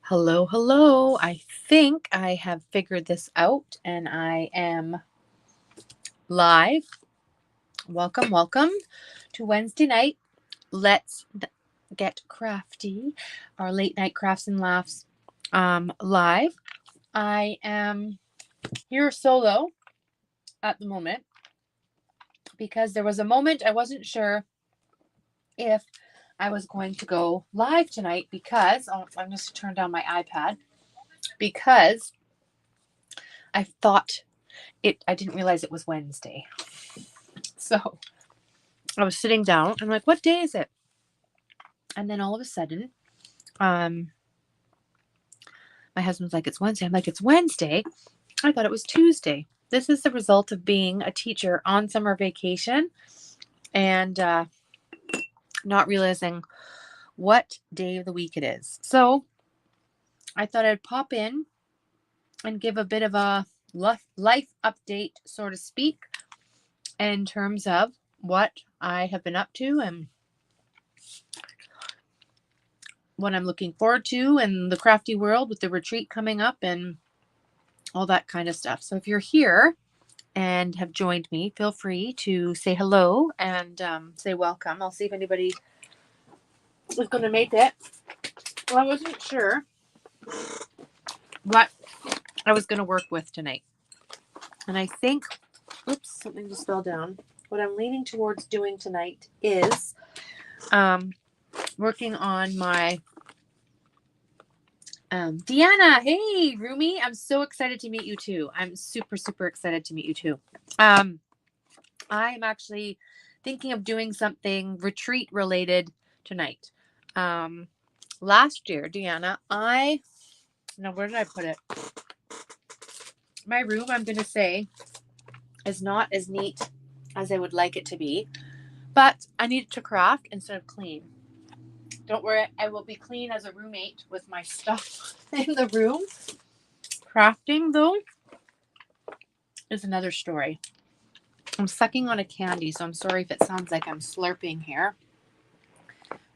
Hello, hello. I think I have figured this out and I am live. Welcome, welcome to Wednesday night. Let's get crafty. Our late night crafts and laughs live. I am here solo at the moment because there was a moment I wasn't sure if I was going to go live tonight because I'm just turn down my iPad because I thought I didn't realize it was Wednesday. So I was sitting down. I'm like, what day is it? And then all of a sudden, my husband's like, it's Wednesday. I'm like, it's Wednesday. I thought it was Tuesday. This is the result of being a teacher on summer vacation and not realizing what day of the week it is. So I thought I'd pop in and give a bit of a life update, so to speak, in terms of what I have been up to and what I'm looking forward to in the crafty world with the retreat coming up and all that kind of stuff. So if you're here and have joined me, feel free to say hello and say welcome. I'll see if anybody is going to make it. Well, I wasn't sure what I was going to work with tonight. And I think, oops, something just fell down. What I'm leaning towards doing tonight is working on my Deanna. Hey, Rumi. I'm so excited to meet you too. I'm super, super excited to meet you too. I'm actually thinking of doing something retreat related tonight. Last year, Deanna, now where did I put it? My room, I'm going to say, is not as neat as I would like it to be, but I need to craft instead of clean. Don't worry, I will be clean as a roommate with my stuff in the room. Crafting, though, is another story. I'm sucking on a candy, so I'm sorry if it sounds like I'm slurping here.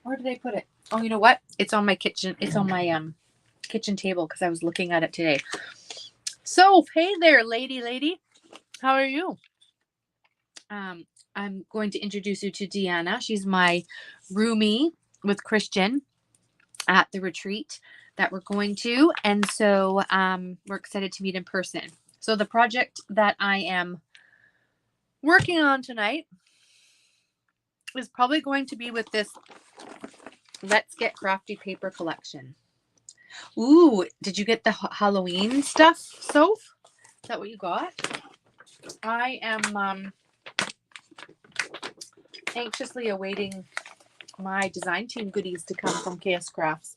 Where did I put it? Oh, you know what? It's on my kitchen. It's on my kitchen table because I was looking at it today. So, hey there, lady. How are you? I'm going to introduce you to Deanna. She's my roomie with Christian at the retreat that we're going to. And so we're excited to meet in person. So the project that I am working on tonight is probably going to be with this Let's Get Crafty paper collection. Ooh, did you get the Halloween stuff, Soph? Is that what you got? I am anxiously awaiting my design team goodies to come from KS Crafts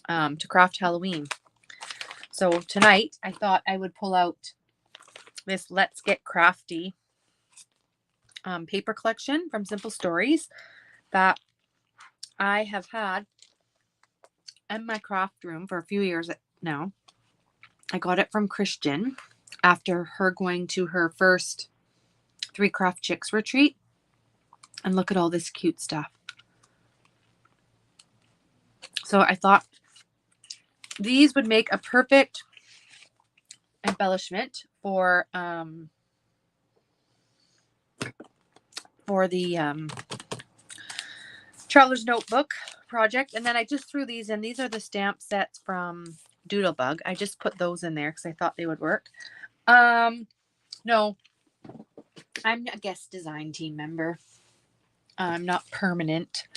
to craft Halloween. So tonight I thought I would pull out this Let's Get Crafty paper collection from Simple Stories that I have had in my craft room for a few years now. I got it from Christian after her going to her first 3 Craft Chicks retreat. And look at all this cute stuff. So I thought these would make a perfect embellishment for the Traveler's Notebook project. And then I just threw these in. These are the stamp sets from Doodlebug. I just put those in there because I thought they would work. No, I'm a guest design team member. I'm not permanent,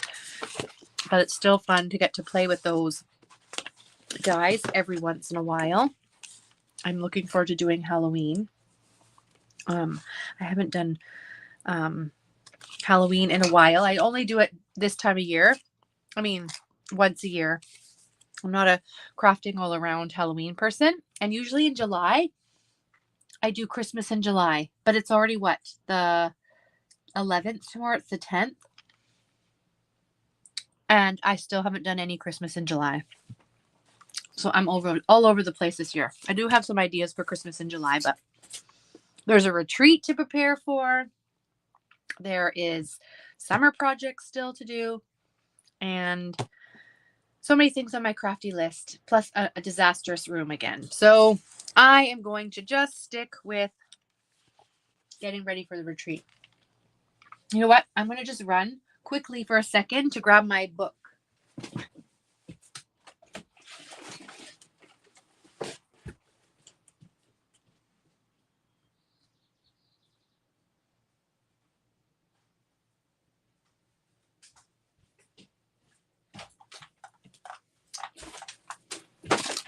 but it's still fun to get to play with those guys every once in a while. I'm looking forward to doing Halloween. I haven't done Halloween in a while. I only do it this time of year. I mean, once a year. I'm not a crafting all around Halloween person. And usually in July, I do Christmas in July. But it's already what? The 11th tomorrow? It's the 10th. And I still haven't done any Christmas in July. So I'm all over the place this year. I do have some ideas for Christmas in July, but there's a retreat to prepare for. There is summer projects still to do. And so many things on my crafty list, plus a disastrous room again. So I am going to just stick with getting ready for the retreat. You know what? I'm going to just run quickly for a second to grab my book.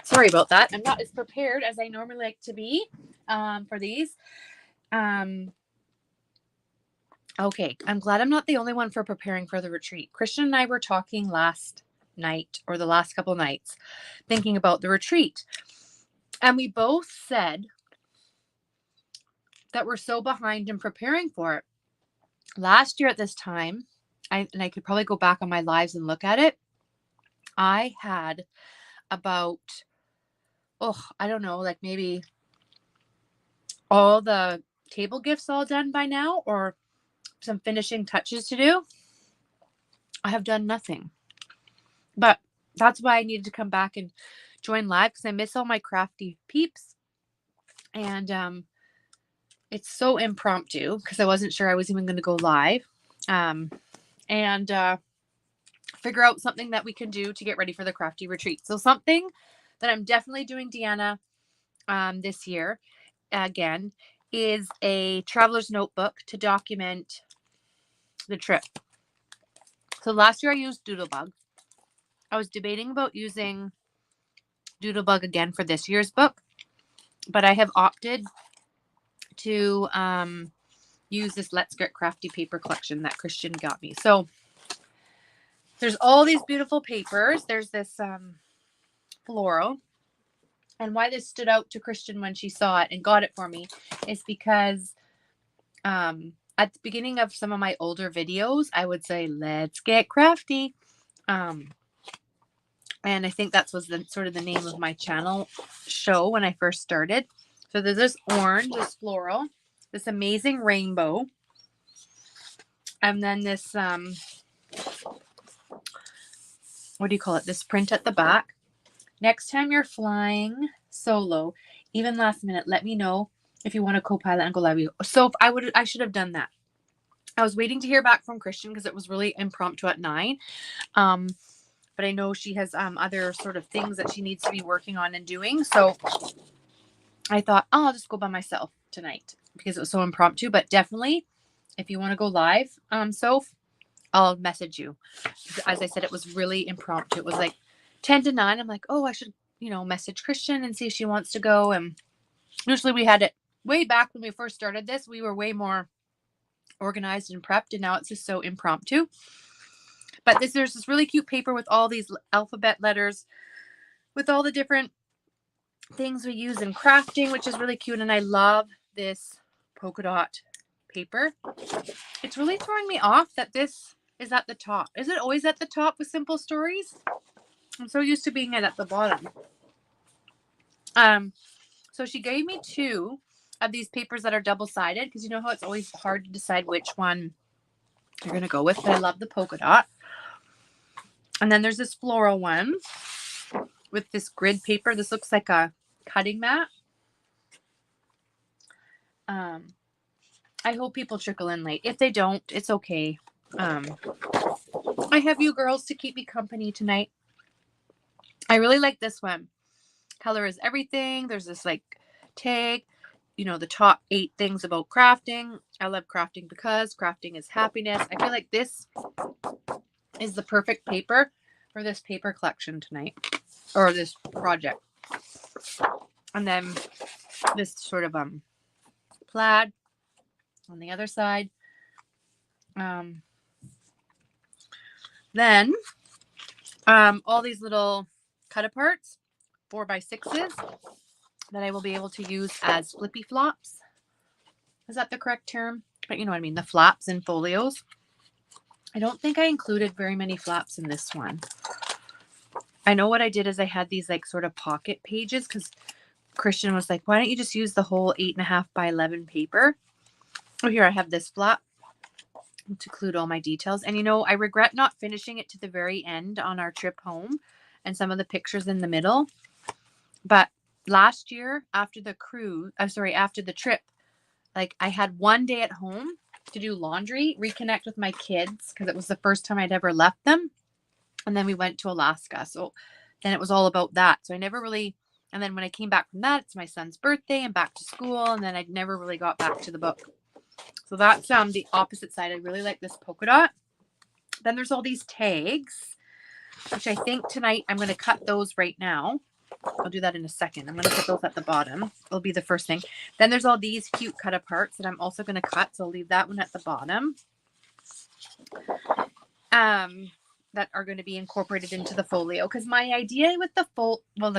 Sorry about that. I'm not as prepared as I normally like to be for these. Okay, I'm glad I'm not the only one for preparing for the retreat. Christian and I were talking last night or the last couple nights, thinking about the retreat. And we both said that we're so behind in preparing for it. Last year at this time, I could probably go back on my lives and look at it. I had about, I don't know, like maybe all the table gifts all done by now, or some finishing touches to do. I have done nothing. But that's why I needed to come back and join live, because I miss all my crafty peeps. And it's so impromptu because I wasn't sure I was even going to go live. And figure out something that we can do to get ready for the crafty retreat. So something that I'm definitely doing, Deanna, this year, again, is a traveler's notebook to document the trip. So last year I used Doodlebug. I was debating about using Doodlebug again for this year's book, but I have opted to use this Let's Get Crafty paper collection that Christian got me. So there's all these beautiful papers. There's this floral. And why this stood out to Christian when she saw it and got it for me is because at the beginning of some of my older videos, I would say, let's get crafty. And I think that was sort of the name of my channel show when I first started. So there's this orange, this floral, this amazing rainbow, and then this, what do you call it? This print at the back. Next time you're flying solo, even last minute, let me know if you want to co-pilot and go live. So I should have done that. I was waiting to hear back from Christian because it was really impromptu at 9. But I know she has other sort of things that she needs to be working on and doing. So I thought, I'll just go by myself tonight because it was so impromptu. But definitely, if you want to go live, Soph, I'll message you. As I said, it was really impromptu. It was like 10 to 9. I'm like, I should, message Christian and see if she wants to go. And usually we had it way back when we first started this. We were way more organized and prepped, and now it's just so impromptu. But there's this really cute paper with all these alphabet letters with all the different things we use in crafting, which is really cute. And I love this polka dot paper. It's really throwing me off that this is at the top. Is it always at the top with Simple Stories? I'm so used to being at the bottom. So she gave me 2 of these papers that are double-sided, because you know how it's always hard to decide which one you're going to go with. But I love the polka dot. And then there's this floral one with this grid paper. This looks like a cutting mat. I hope people trickle in late. If they don't, it's okay. I have you girls to keep me company tonight. I really like this one. Color is everything. There's this like tag, the top 8 things about crafting. I love crafting because crafting is happiness. I feel like this is the perfect paper for this paper collection tonight, or this project. And then this sort of plaid on the other side. Then all these little cut aparts, 4x6s, that I will be able to use as flippy flops. Is that the correct term? But you know what I mean, the flaps and folios. I don't think I included very many flaps in this one. I know what I did is I had these like sort of pocket pages, because Christian was like, why don't you just use the whole 8.5 by 11 paper? Oh, here I have this flap to include all my details. And I regret not finishing it to the very end on our trip home. and some of the pictures in the middle. But last year after the trip, like I had one day at home to do laundry, reconnect with my kids, because it was the first time I'd ever left them. And then we went to Alaska. So then it was all about that. So I never really, and then when I came back from that, it's my son's birthday and back to school. And then I never really got back to the book. So that's the opposite side. I really like this polka dot. Then there's all these tags, which I think tonight I'm going to cut those right now. I'll do that in a second. I'm going to put those at the bottom. It'll be the first thing. Then there's all these cute cut aparts that I'm also going to cut. So I'll leave that one at the bottom. That are going to be incorporated into the folio. Because my idea with the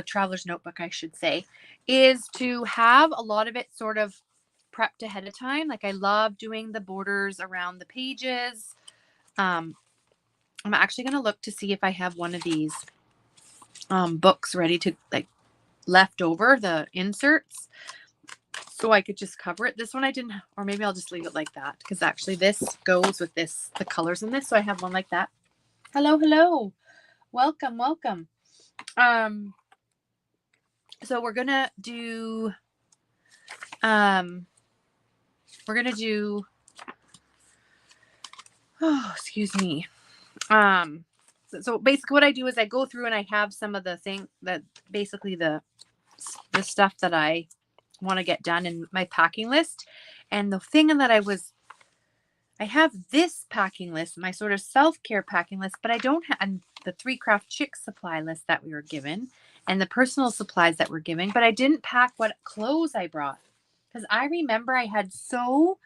traveler's notebook, I should say, is to have a lot of it sort of prepped ahead of time. Like I love doing the borders around the pages. I'm actually going to look to see if I have one of these books ready to left over, the inserts, so I could just cover it. This one I didn't, or maybe I'll just leave it like that, because actually this goes with this, the colors in this. So I have one like that. Hello. Welcome. So we're going to do, excuse me. So basically what I do is I go through and I have some of the thing that basically the stuff that I want to get done in my packing list. And the thing that I have this packing list, my sort of self-care packing list, but I don't have the 3 Craft Chicks supply list that we were given and the personal supplies that were given, but I didn't pack what clothes I brought, because I remember I had so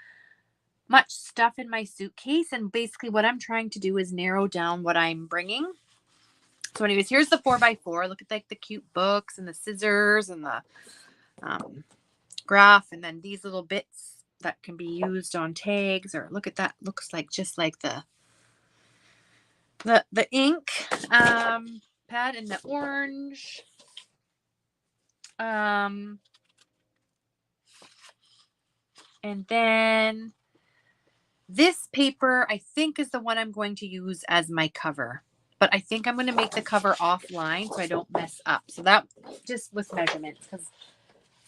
much stuff in my suitcase, and basically what I'm trying to do is narrow down what I'm bringing. So anyways, here's the 4x4. Look at the cute books and the scissors and the graph, and then these little bits that can be used on tags. Or look at that, looks like just like the ink pad in the orange. And then this paper, I think, is the one I'm going to use as my cover. But I think I'm going to make the cover offline so I don't mess up. So that just with measurements,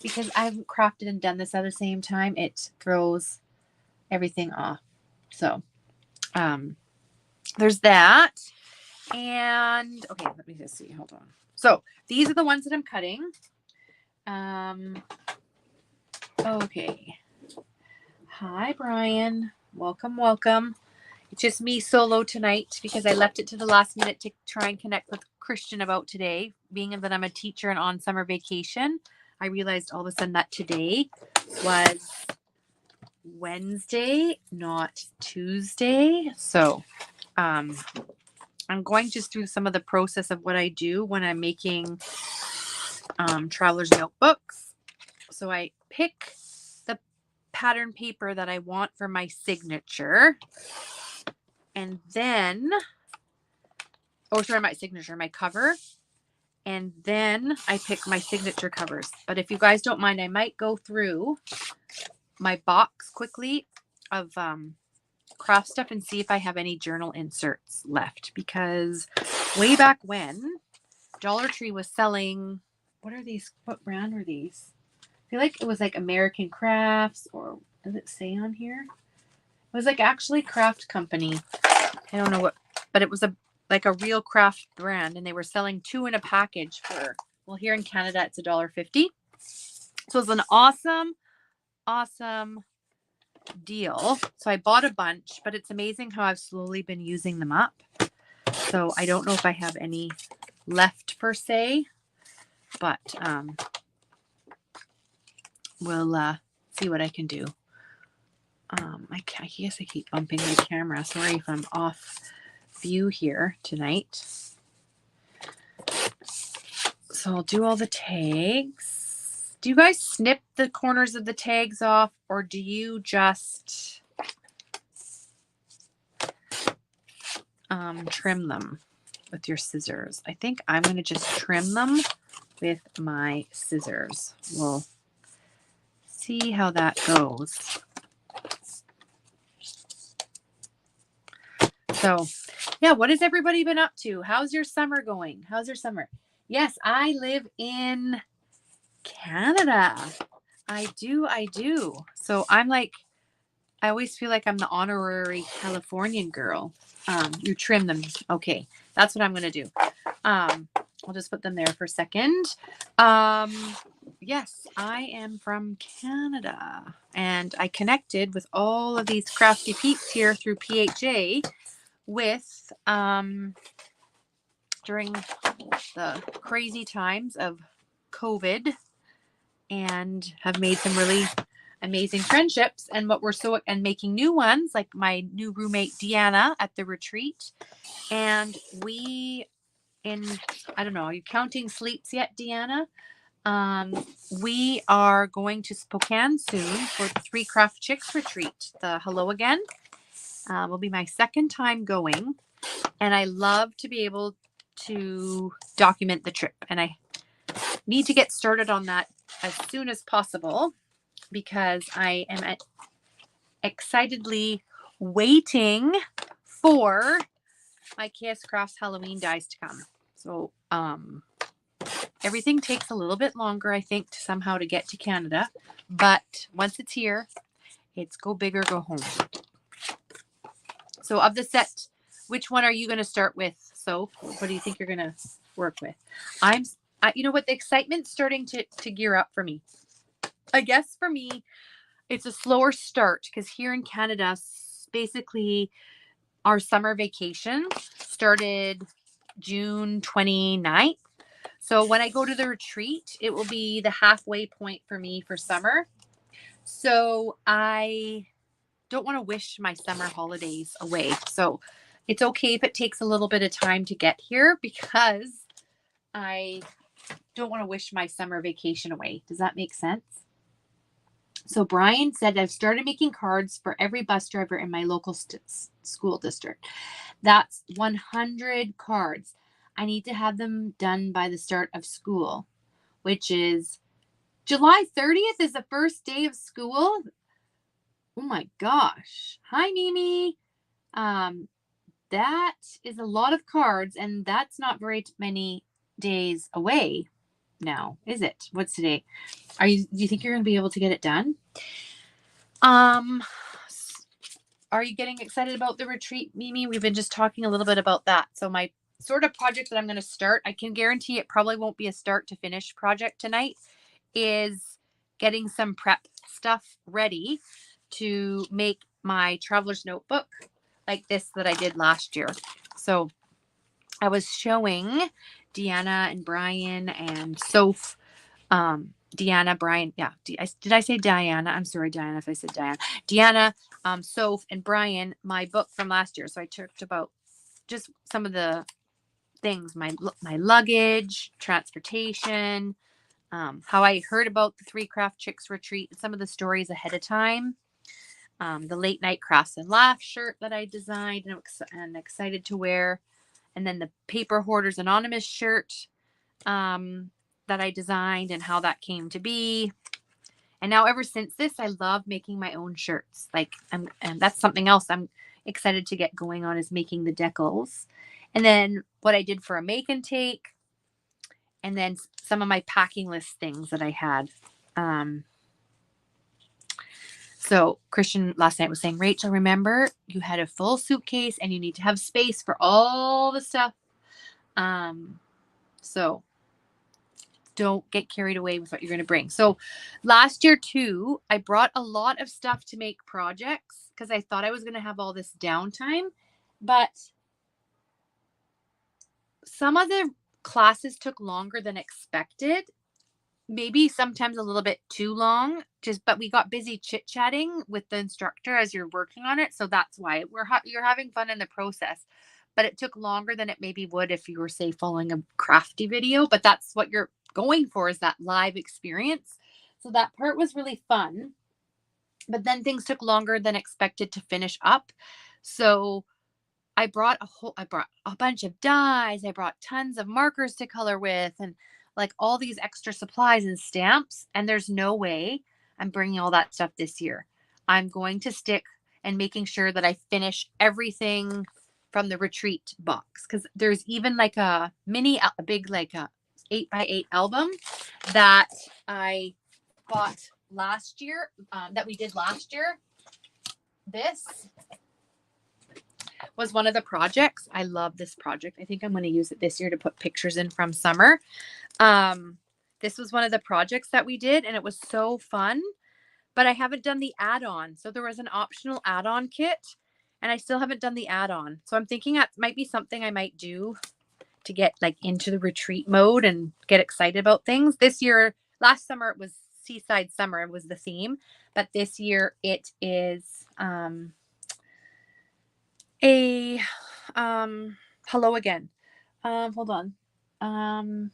because I haven't crafted and done this at the same time, it throws everything off. So there's that. And okay, let me just see. Hold on. So these are the ones that I'm cutting. Okay. Hi, Brian. Welcome. It's just me solo tonight because I left it to the last minute to try and connect with Christian about today. Being that I'm a teacher and on summer vacation, I realized all of a sudden that today was Wednesday, not Tuesday. So I'm going just through some of the process of what I do when I'm making traveler's notebooks. So I pick the pattern paper that I want for my signature. And then, my cover. And then I pick my signature covers. But if you guys don't mind, I might go through my box quickly of craft stuff and see if I have any journal inserts left. Because way back when, Dollar Tree was selling, what brand were these? I feel like it was like American Crafts, or does it say on here? It was like actually Craft Company. I don't know what, but it was a real craft brand, and they were selling 2 in a package for, well, here in Canada it's $1.50. So it's an awesome deal. So I bought a bunch, but it's amazing how I've slowly been using them up. So I don't know if I have any left per se, but we'll see what I can do. I guess I keep bumping my camera. Sorry if I'm off view here tonight. So I'll do all the tags. Do you guys snip the corners of the tags off, or do you just trim them with your scissors? I think I'm going to just trim them with my scissors. We'll see how that goes. So Yeah, what has everybody been up to? How's your summer going? How's your summer? Yes, I live in Canada. I do. So I'm like, I always feel like I'm the honorary Californian girl. You trim them. Okay, that's what I'm going to do. I'll just put them there for a second. Yes, I am from Canada, and I connected with all of these crafty peeps here through PHA with during the crazy times of COVID, and have made some really amazing friendships, and making new ones, like my new roommate Deanna at the retreat. And I don't know, are you counting sleeps yet, Deanna? We are going to Spokane soon for the Three Craft Chicks retreat. The Hello Again will be my second time going, and I love to be able to document the trip, and I need to get started on that as soon as possible, because I am excitedly waiting for my KS Crafts Halloween dies to come. So everything takes a little bit longer, I think, to get to Canada. But once it's here, it's go big or go home. So of the set, which one are you going to start with? So what do you think you're going to work with? You know what? The excitement's starting to gear up for me. I guess for me, it's a slower start because here in Canada, basically our summer vacation started June 29th. So when I go to the retreat, it will be the halfway point for me for summer. So I don't want to wish my summer holidays away. So it's okay if it takes a little bit of time to get here, because I don't want to wish my summer vacation away. Does that make sense? So Brian said, I've started making cards for every bus driver in my local school district. That's 100 cards. I need to have them done by the start of school, which is July 30th is the first day of school. Oh my gosh. Hi, Mimi. That is a lot of cards, and that's not very many days away now, is it? What's today? Do you think you're going to be able to get it done? Are you getting excited about the retreat, Mimi? We've been just talking a little bit about that. So my sort of project that I'm going to start, I can guarantee it probably won't be a start to finish project tonight, is getting some prep stuff ready to make my traveler's notebook like this that I did last year. So I was showing Deanna and Brian and Soph, Deanna, Brian, yeah. Did I say Diana? I'm sorry, Diana, if I said Diana. Deanna, Soph, and Brian, my book from last year. So I talked about just some of the things, my luggage, transportation, how I heard about the Three Craft Chicks retreat, and some of the stories ahead of time. The late night crafts and laugh shirt that I designed and excited to wear. And then the Paper Hoarders Anonymous shirt that I designed and how that came to be. And now ever since this, I love making my own shirts. And that's something else I'm excited to get going on, is making the decals. And then what I did for a make and take, and then some of my packing list things that I had. So Christian last night was saying, Rachel, remember you had a full suitcase and you need to have space for all the stuff. So don't get carried away with what you're going to bring. So last year too, I brought a lot of stuff to make projects because I thought I was going to have all this downtime, but some of the classes took longer than expected. Maybe sometimes a little bit too long, but we got busy chit-chatting with the instructor as you're working on it. So that's why you're having fun in the process, but it took longer than it maybe would if you were, say, following a crafty video, but that's what you're going for, is that live experience. So that part was really fun, but then things took longer than expected to finish up. So I brought a bunch of dyes. I brought tons of markers to color with, and like all these extra supplies and stamps. And there's no way I'm bringing all that stuff this year. I'm going to stick and making sure that I finish everything from the retreat box, because there's even like a big like a 8x8 album that I bought last year, that we did last year. This was one of the projects. I love this project. I think I'm going to use it this year to put pictures in from summer. This was one of the projects that we did, and it was so fun, but I haven't done the add-on. So there was an optional add-on kit, and I still haven't done the add-on. So I'm thinking that might be something I might do to get like into the retreat mode and get excited about things. This year, last summer, it was Seaside Summer. It was the theme, but this year it is hello again. Hold on.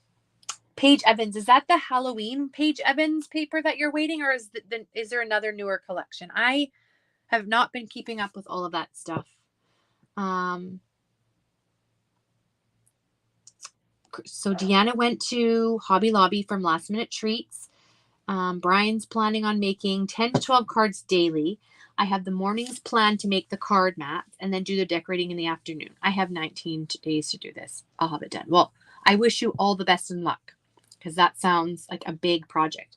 Paige Evans, is that the Halloween Paige Evans paper that you're waiting, or is there another newer collection? I have not been keeping up with all of that stuff. So Deanna went to Hobby Lobby from Last Minute Treats. Brian's planning on making 10 to 12 cards daily. I have the mornings planned to make the card mats and then do the decorating in the afternoon. I have 19 days to do this. I'll have it done. Well, I wish you all the best in luck, because that sounds like a big project.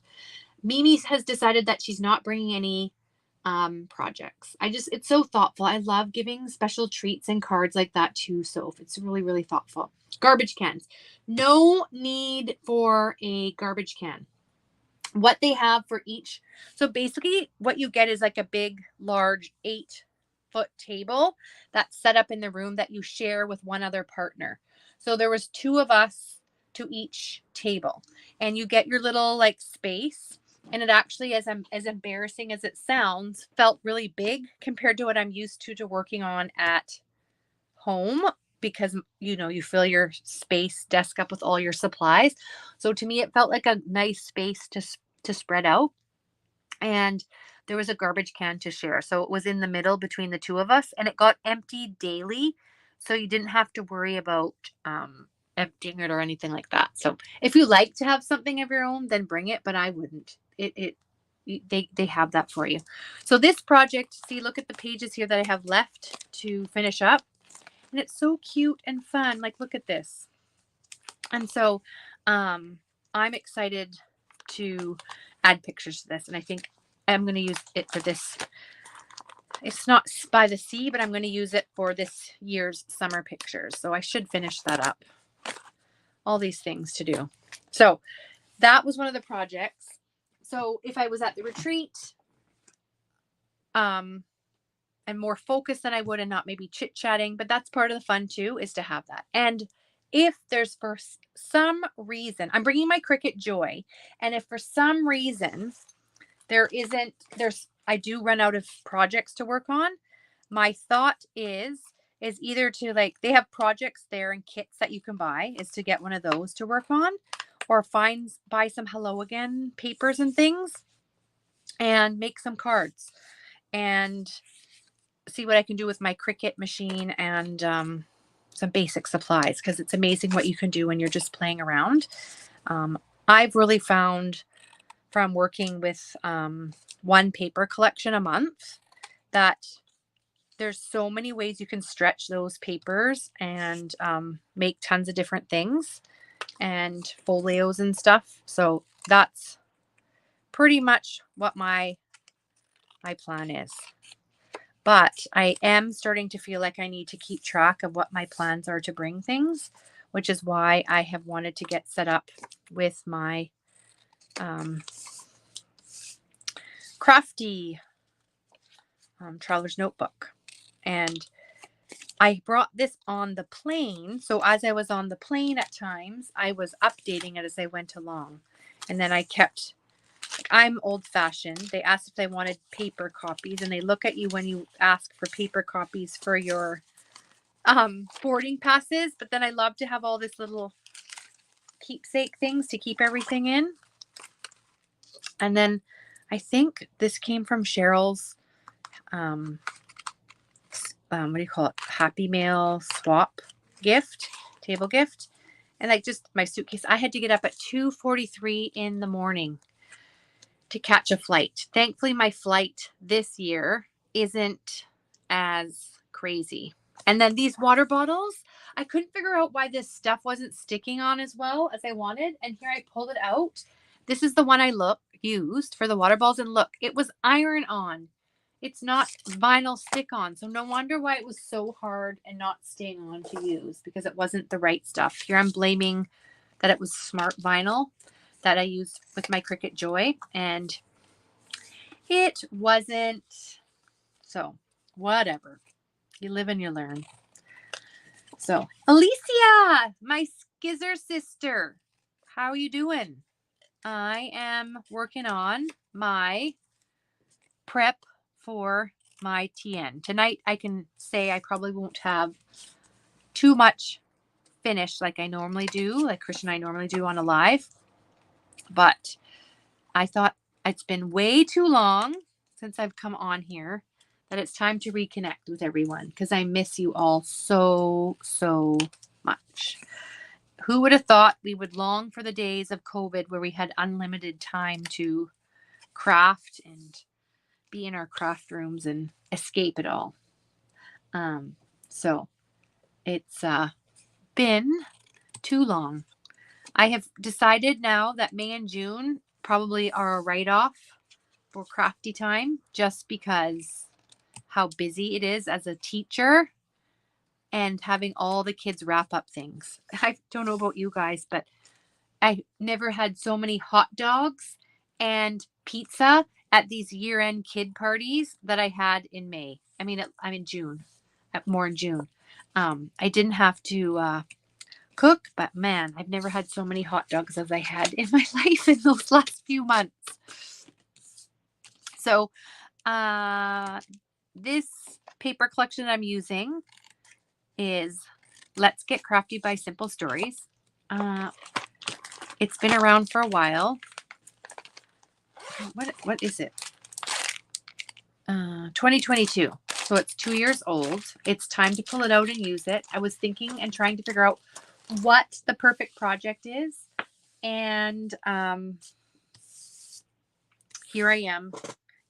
Mimi has decided that she's not bringing any projects. It's so thoughtful. I love giving special treats and cards like that to Soph. It's really, really thoughtful. Garbage cans. No need for a garbage can. What they have for each. So basically what you get is like a big, large 8-foot table that's set up in the room that you share with one other partner. So there was 2 of us to each table, and you get your little like space. And it actually, as embarrassing as it sounds, felt really big compared to what I'm used to working on at home, because you fill your space desk up with all your supplies. So to me, it felt like a nice space to spread out. And there was a garbage can to share. So it was in the middle between the 2 of us, and it got emptied daily. So you didn't have to worry about emptying it or anything like that. So if you like to have something of your own, then bring it, but I wouldn't. They have that for you. So this project, see, look at the pages here that I have left to finish up. And it's so cute and fun. Like, look at this. And so I'm excited to add pictures to this. And I think I'm going to use it for this. It's not by the sea, but I'm going to use it for this year's summer pictures. So I should finish that up. All these things to do. So that was one of the projects. So if I was at the retreat, and more focused than I would, and not maybe chit-chatting, but that's part of the fun too, is to have that. And if there's for some reason, I'm bringing my Cricut Joy, and if for some reason I do run out of projects to work on, my thought is either to, like, they have projects there and kits that you can buy, is to get one of those to work on, or buy some Hello Again papers and things and make some cards and see what I can do with my Cricut machine and some basic supplies, because it's amazing what you can do when you're just playing around. I've really found from working with one paper collection a month that there's so many ways you can stretch those papers and make tons of different things and folios and stuff. So that's pretty much what my plan is. But I am starting to feel like I need to keep track of what my plans are to bring things, which is why I have wanted to get set up with my crafty traveler's notebook. And I brought this on the plane. So as I was on the plane at times, I was updating it as I went along. And then I'm old fashioned. They asked if they wanted paper copies, and they look at you when you ask for paper copies for your boarding passes. But then I love to have all this little keepsake things to keep everything in. And then I think this came from Cheryl's what do you call it? Happy Mail swap gift, table gift. And like just my suitcase. I had to get up at 2:43 in the morning to catch a flight. Thankfully, my flight this year isn't as crazy. And then these water bottles, I couldn't figure out why this stuff wasn't sticking on as well as I wanted. And here I pulled it out. This is the one I used for the water bottles. And look, it was iron on. It's not vinyl stick on. So no wonder why it was so hard and not staying on to use, because it wasn't the right stuff. Here I'm blaming that it was smart vinyl that I used with my Cricut Joy, and it wasn't. So whatever. You live and you learn. So Alicia, my skizzer sister, how are you doing? I am working on my prep for my TN. Tonight I can say I probably won't have too much finished like I normally do, like Christian and I normally do on a live. But I thought it's been way too long since I've come on here that it's time to reconnect with everyone, because I miss you all so, so much. Who would have thought we would long for the days of COVID where we had unlimited time to craft and be in our craft rooms and escape it all. So it's been too long. I have decided now that May and June probably are a write-off for crafty time, just because how busy it is as a teacher and having all the kids wrap up things. I don't know about you guys, but I never had so many hot dogs and pizza at these year-end kid parties that I had in May. I mean, I'm in June, more in June. I didn't have to cook, but man, I've never had so many hot dogs as I had in my life in those last few months. So this paper collection I'm using is Let's Get Crafty by Simple Stories. It's been around for a while. What is it? 2022. So it's 2 years old. It's time to pull it out and use it. I was thinking and trying to figure out what the perfect project is. And here I am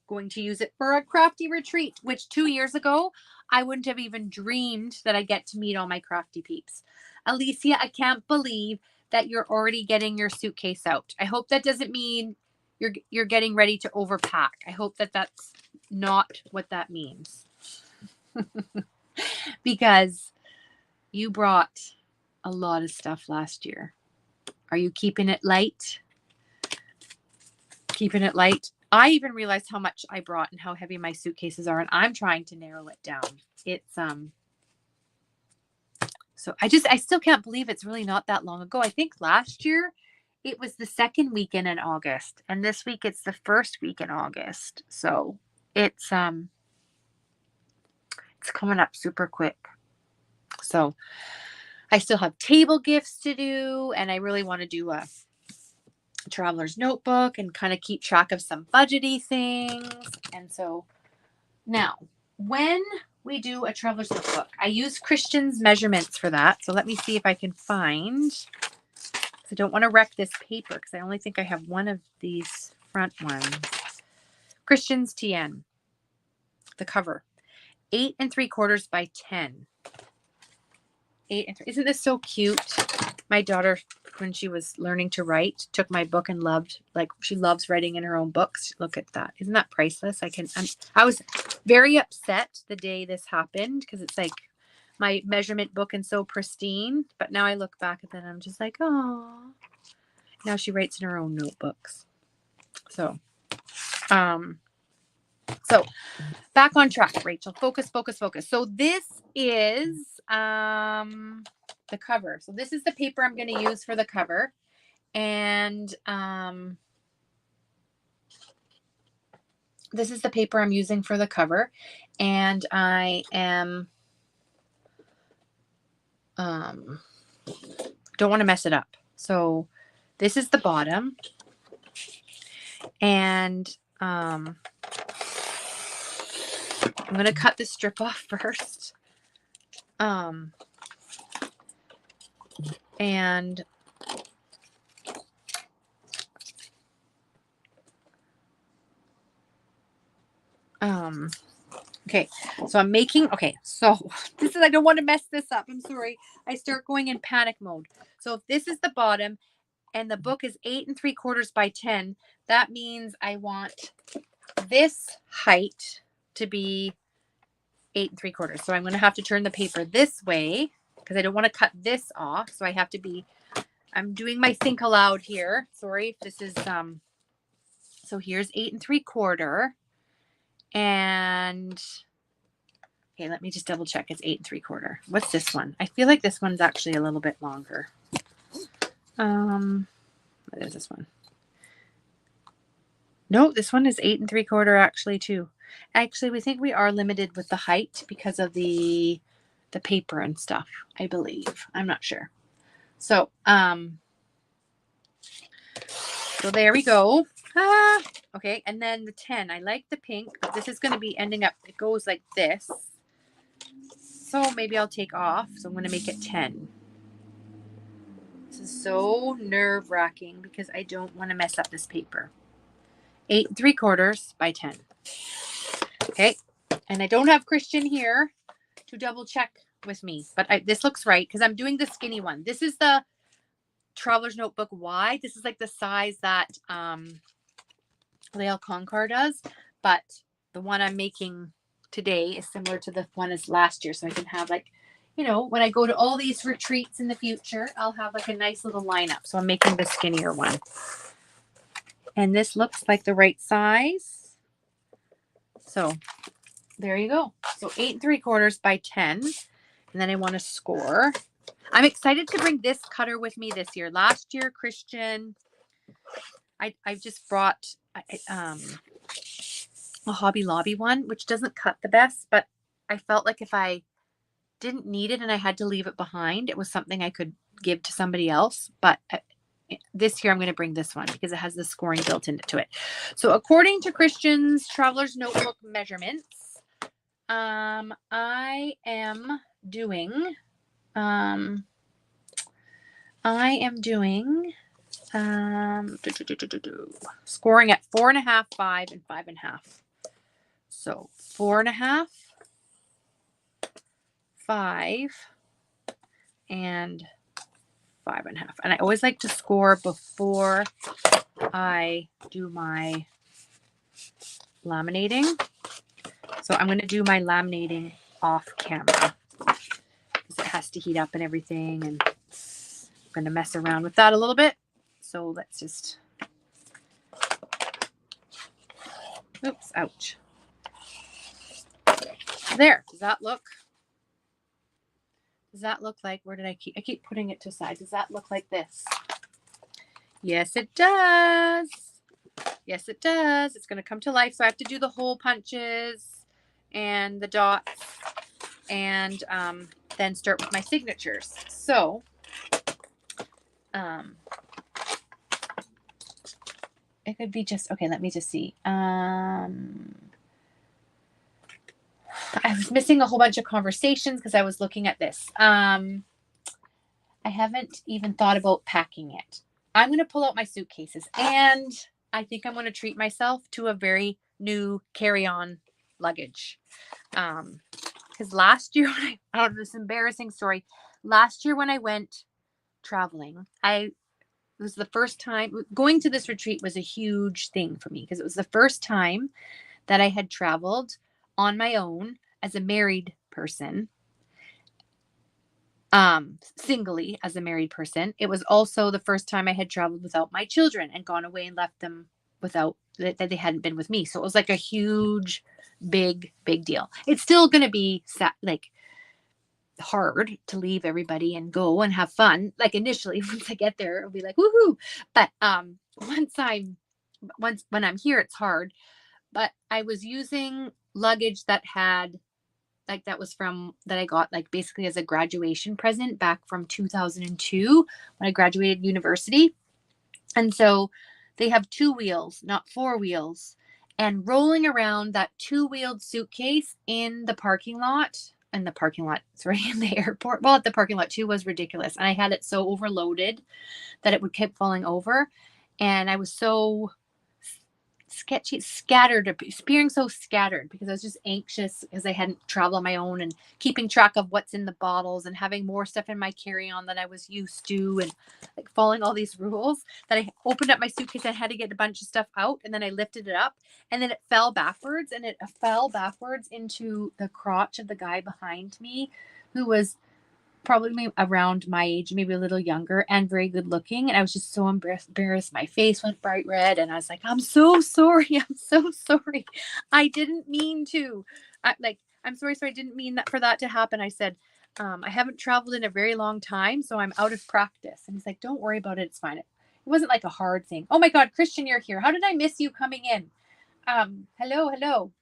going to use it for a crafty retreat, which 2 years ago, I wouldn't have even dreamed that I get to meet all my crafty peeps. Alicia, I can't believe that you're already getting your suitcase out. I hope that doesn't mean you're getting ready to overpack. I hope that that's not what that means. Because you brought a lot of stuff last year. Are you keeping it light? Keeping it light. I even realized how much I brought and how heavy my suitcases are, and I'm trying to narrow it down. It's so I still can't believe it's really not that long ago. I think last year it was the second weekend in August, and this week it's the first week in August. So it's coming up super quick. So I still have table gifts to do, and I really want to do a traveler's notebook and kind of keep track of some budgety things. And so now when we do a traveler's notebook, I use Christian's measurements for that. So let me see if I can find, I don't want to wreck this paper because I only think I have one of these front ones. Christian's TN, the cover, 8 3/4 by 10. 8 and 3. Isn't this so cute? My daughter, when she was learning to write, took my book and she loves writing in her own books. Look at that. Isn't that priceless? I was very upset the day this happened because it's like my measurement book and so pristine. But now I look back at that and I'm just like, oh. Now she writes in her own notebooks. So back on track, Rachel. Focus, focus, focus. So this is the cover. So this is the paper I'm going to use for the cover. And this is the paper I'm using for the cover. And I am don't want to mess it up. So this is the bottom. And I'm going to cut the strip off first. And Okay, so I'm making, okay, so this is, I don't want to mess this up. I'm sorry. I start going in panic mode. So if this is the bottom and the book is 8 3/4 by 10, that means I want this height to be 8 3/4. So I'm going to have to turn the paper this way because I don't want to cut this off. So I have to be, I'm doing my think aloud here. Sorry if this is, so here's 8 3/4. And okay, let me just double check. It's 8 3/4. What's this one? I feel like this one's actually a little bit longer. What is this one? No, this one is 8 3/4 actually too. Actually, we think we are limited with the height because of the paper and stuff, I believe. I'm not sure. So, so there we go. Okay, and then the 10. I like the pink, but this is going to be ending up, it goes like this. So maybe I'll take off. So I'm going to make it 10. This is so nerve-wracking because I don't want to mess up this paper. 8 3/4 by 10. Okay, and I don't have Christian here to double check with me, but this looks right because I'm doing the skinny one. This is the Traveler's Notebook wide. This is like the size that Lael Concar does, but the one I'm making today is similar to the one as last year, so I can have like, you know, when I go to all these retreats in the future, I'll have like a nice little lineup. So I'm making the skinnier one. And this looks like the right size. So there you go. So 8 3/4 by 10. And then I want to score. I'm excited to bring this cutter with me this year. Last year, Christian, I just brought a Hobby Lobby one, which doesn't cut the best, but I felt like if I didn't need it and I had to leave it behind, it was something I could give to somebody else. But this year I'm going to bring this one because it has the scoring built into it. So according to Christian's Traveler's Notebook measurements, I am doing scoring at 4.5, 5, and 5.5. So 4.5, 5, and 5.5. And I always like to score before I do my laminating. So I'm going to do my laminating off camera because it has to heat up and everything. And I'm going to mess around with that a little bit. So let's just, oops, ouch. There, does that look like, where did I keep putting it to the side. Does that look like this? Yes, it does. Yes, it does. It's going to come to life. So I have to do the hole punches and the dots and then start with my signatures. So it could be just, okay, let me just see. I was missing a whole bunch of conversations because I was looking at this. I haven't even thought about packing it. I'm going to pull out my suitcases and I think I'm going to treat myself to a very new carry-on luggage. Because last year, when this embarrassing story, last year when I went traveling, it was the first time, going to this retreat was a huge thing for me because it was the first time that I had traveled on my own as a married person, singly as a married person. It was also the first time I had traveled without my children and gone away and left them without, that they hadn't been with me. So it was like a huge, big deal. It's still going to be like hard to leave everybody and go and have fun. Like initially, once I get there, it'll be like, woohoo. But when I'm here, it's hard. But I was using luggage that had, like, that I got like basically as a graduation present back from 2002 when I graduated university. And so they have 2 wheels, not 4 wheels. And rolling around that 2-wheeled suitcase in the parking lot, sorry, in the airport, well, at the parking lot too, was ridiculous. And I had it so overloaded that it would keep falling over. And I was so sketchy, scattered, appearing so scattered because I was just anxious because I hadn't traveled on my own and keeping track of what's in the bottles and having more stuff in my carry-on than I was used to, and like following all these rules, that I opened up my suitcase. I had to get a bunch of stuff out, and then I lifted it up, and then it fell backwards, and it fell backwards into the crotch of the guy behind me, who was probably around my age, maybe a little younger, and very good looking. And I was just so embarrassed. My face went bright red, and I was like, I'm so sorry. I'm so sorry. I didn't mean to. I'm sorry. I didn't mean that for that to happen. I said, I haven't traveled in a very long time, so I'm out of practice. And he's like, don't worry about it. It's fine. It wasn't like a hard thing. Oh my God, Christian, you're here. How did I miss you coming in? Hello.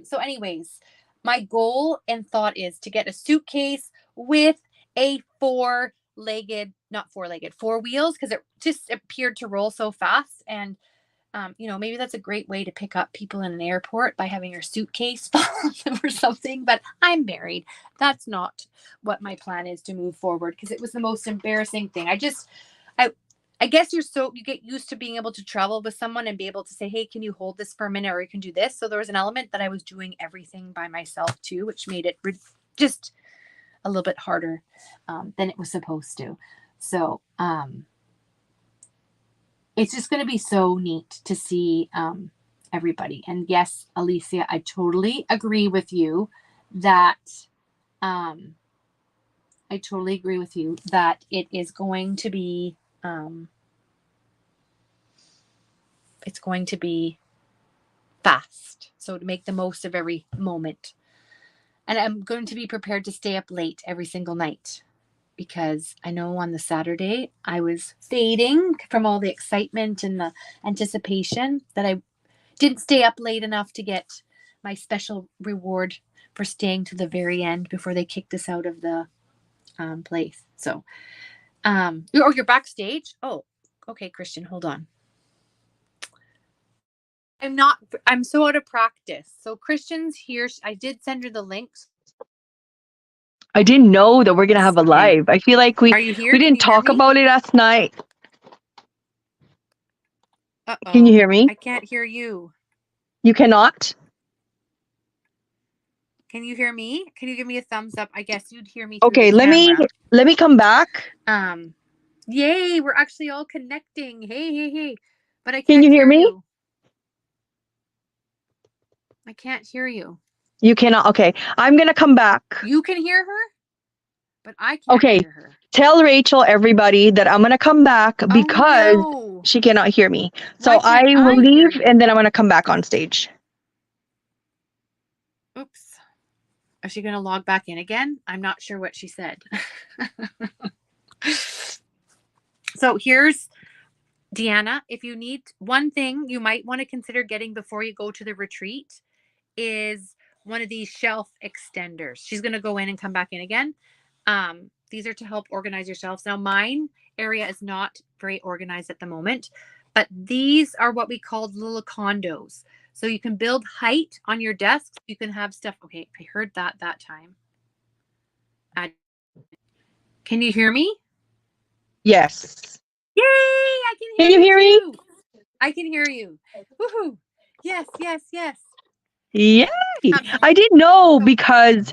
So anyways, my goal and thought is to get a suitcase with a four wheels, because it just appeared to roll so fast. And maybe that's a great way to pick up people in an airport, by having your suitcase fall or something. But I'm married. That's not what my plan is to move forward, because it was the most embarrassing thing. I guess you get used to being able to travel with someone and be able to say, hey, can you hold this for a minute, or you can do this. So there was an element that I was doing everything by myself too, which made it just a little bit harder than it was supposed to. So it's just going to be so neat to see everybody. And yes, Alicia, I totally agree with you that it is going to be it's going to be fast. So to make the most of every moment. And I'm going to be prepared to stay up late every single night, because I know on the Saturday I was fading from all the excitement and the anticipation, that I didn't stay up late enough to get my special reward for staying to the very end before they kicked us out of the place. So, you're backstage. Oh, okay, Christian, hold on. I'm so out of practice. So Christian's here. I did send her the links. I didn't know that we're going to have a live. I feel like we didn't talk about it last night. Uh-oh. Can you hear me? I can't hear you. You cannot? Can you hear me? Can you give me a thumbs up? I guess you'd hear me. Okay, let me come back. Yay, we're actually all connecting. Hey. But I can't Can you hear me? I can't hear you. You cannot. Okay, I'm going to come back. You can hear her? But I can't hear her. Tell Rachel, everybody, that I'm going to come back because she cannot hear me. So I will leave, and then I'm going to come back on stage. Oops. Is she going to log back in again? I'm not sure what she said. So here's Deanna. If you need one thing you might want to consider getting before you go to the retreat, is one of these shelf extenders. She's going to go in and come back in again. These are to help organize your shelves. Now, mine area is not very organized at the moment, but these are what we call little condos. So you can build height on your desk. You can have stuff. Okay, I heard that time. Can you hear me? Yes. Yay! I can hear you. Can you hear me? I can hear you. Woohoo! Yes. Yay! I didn't know, because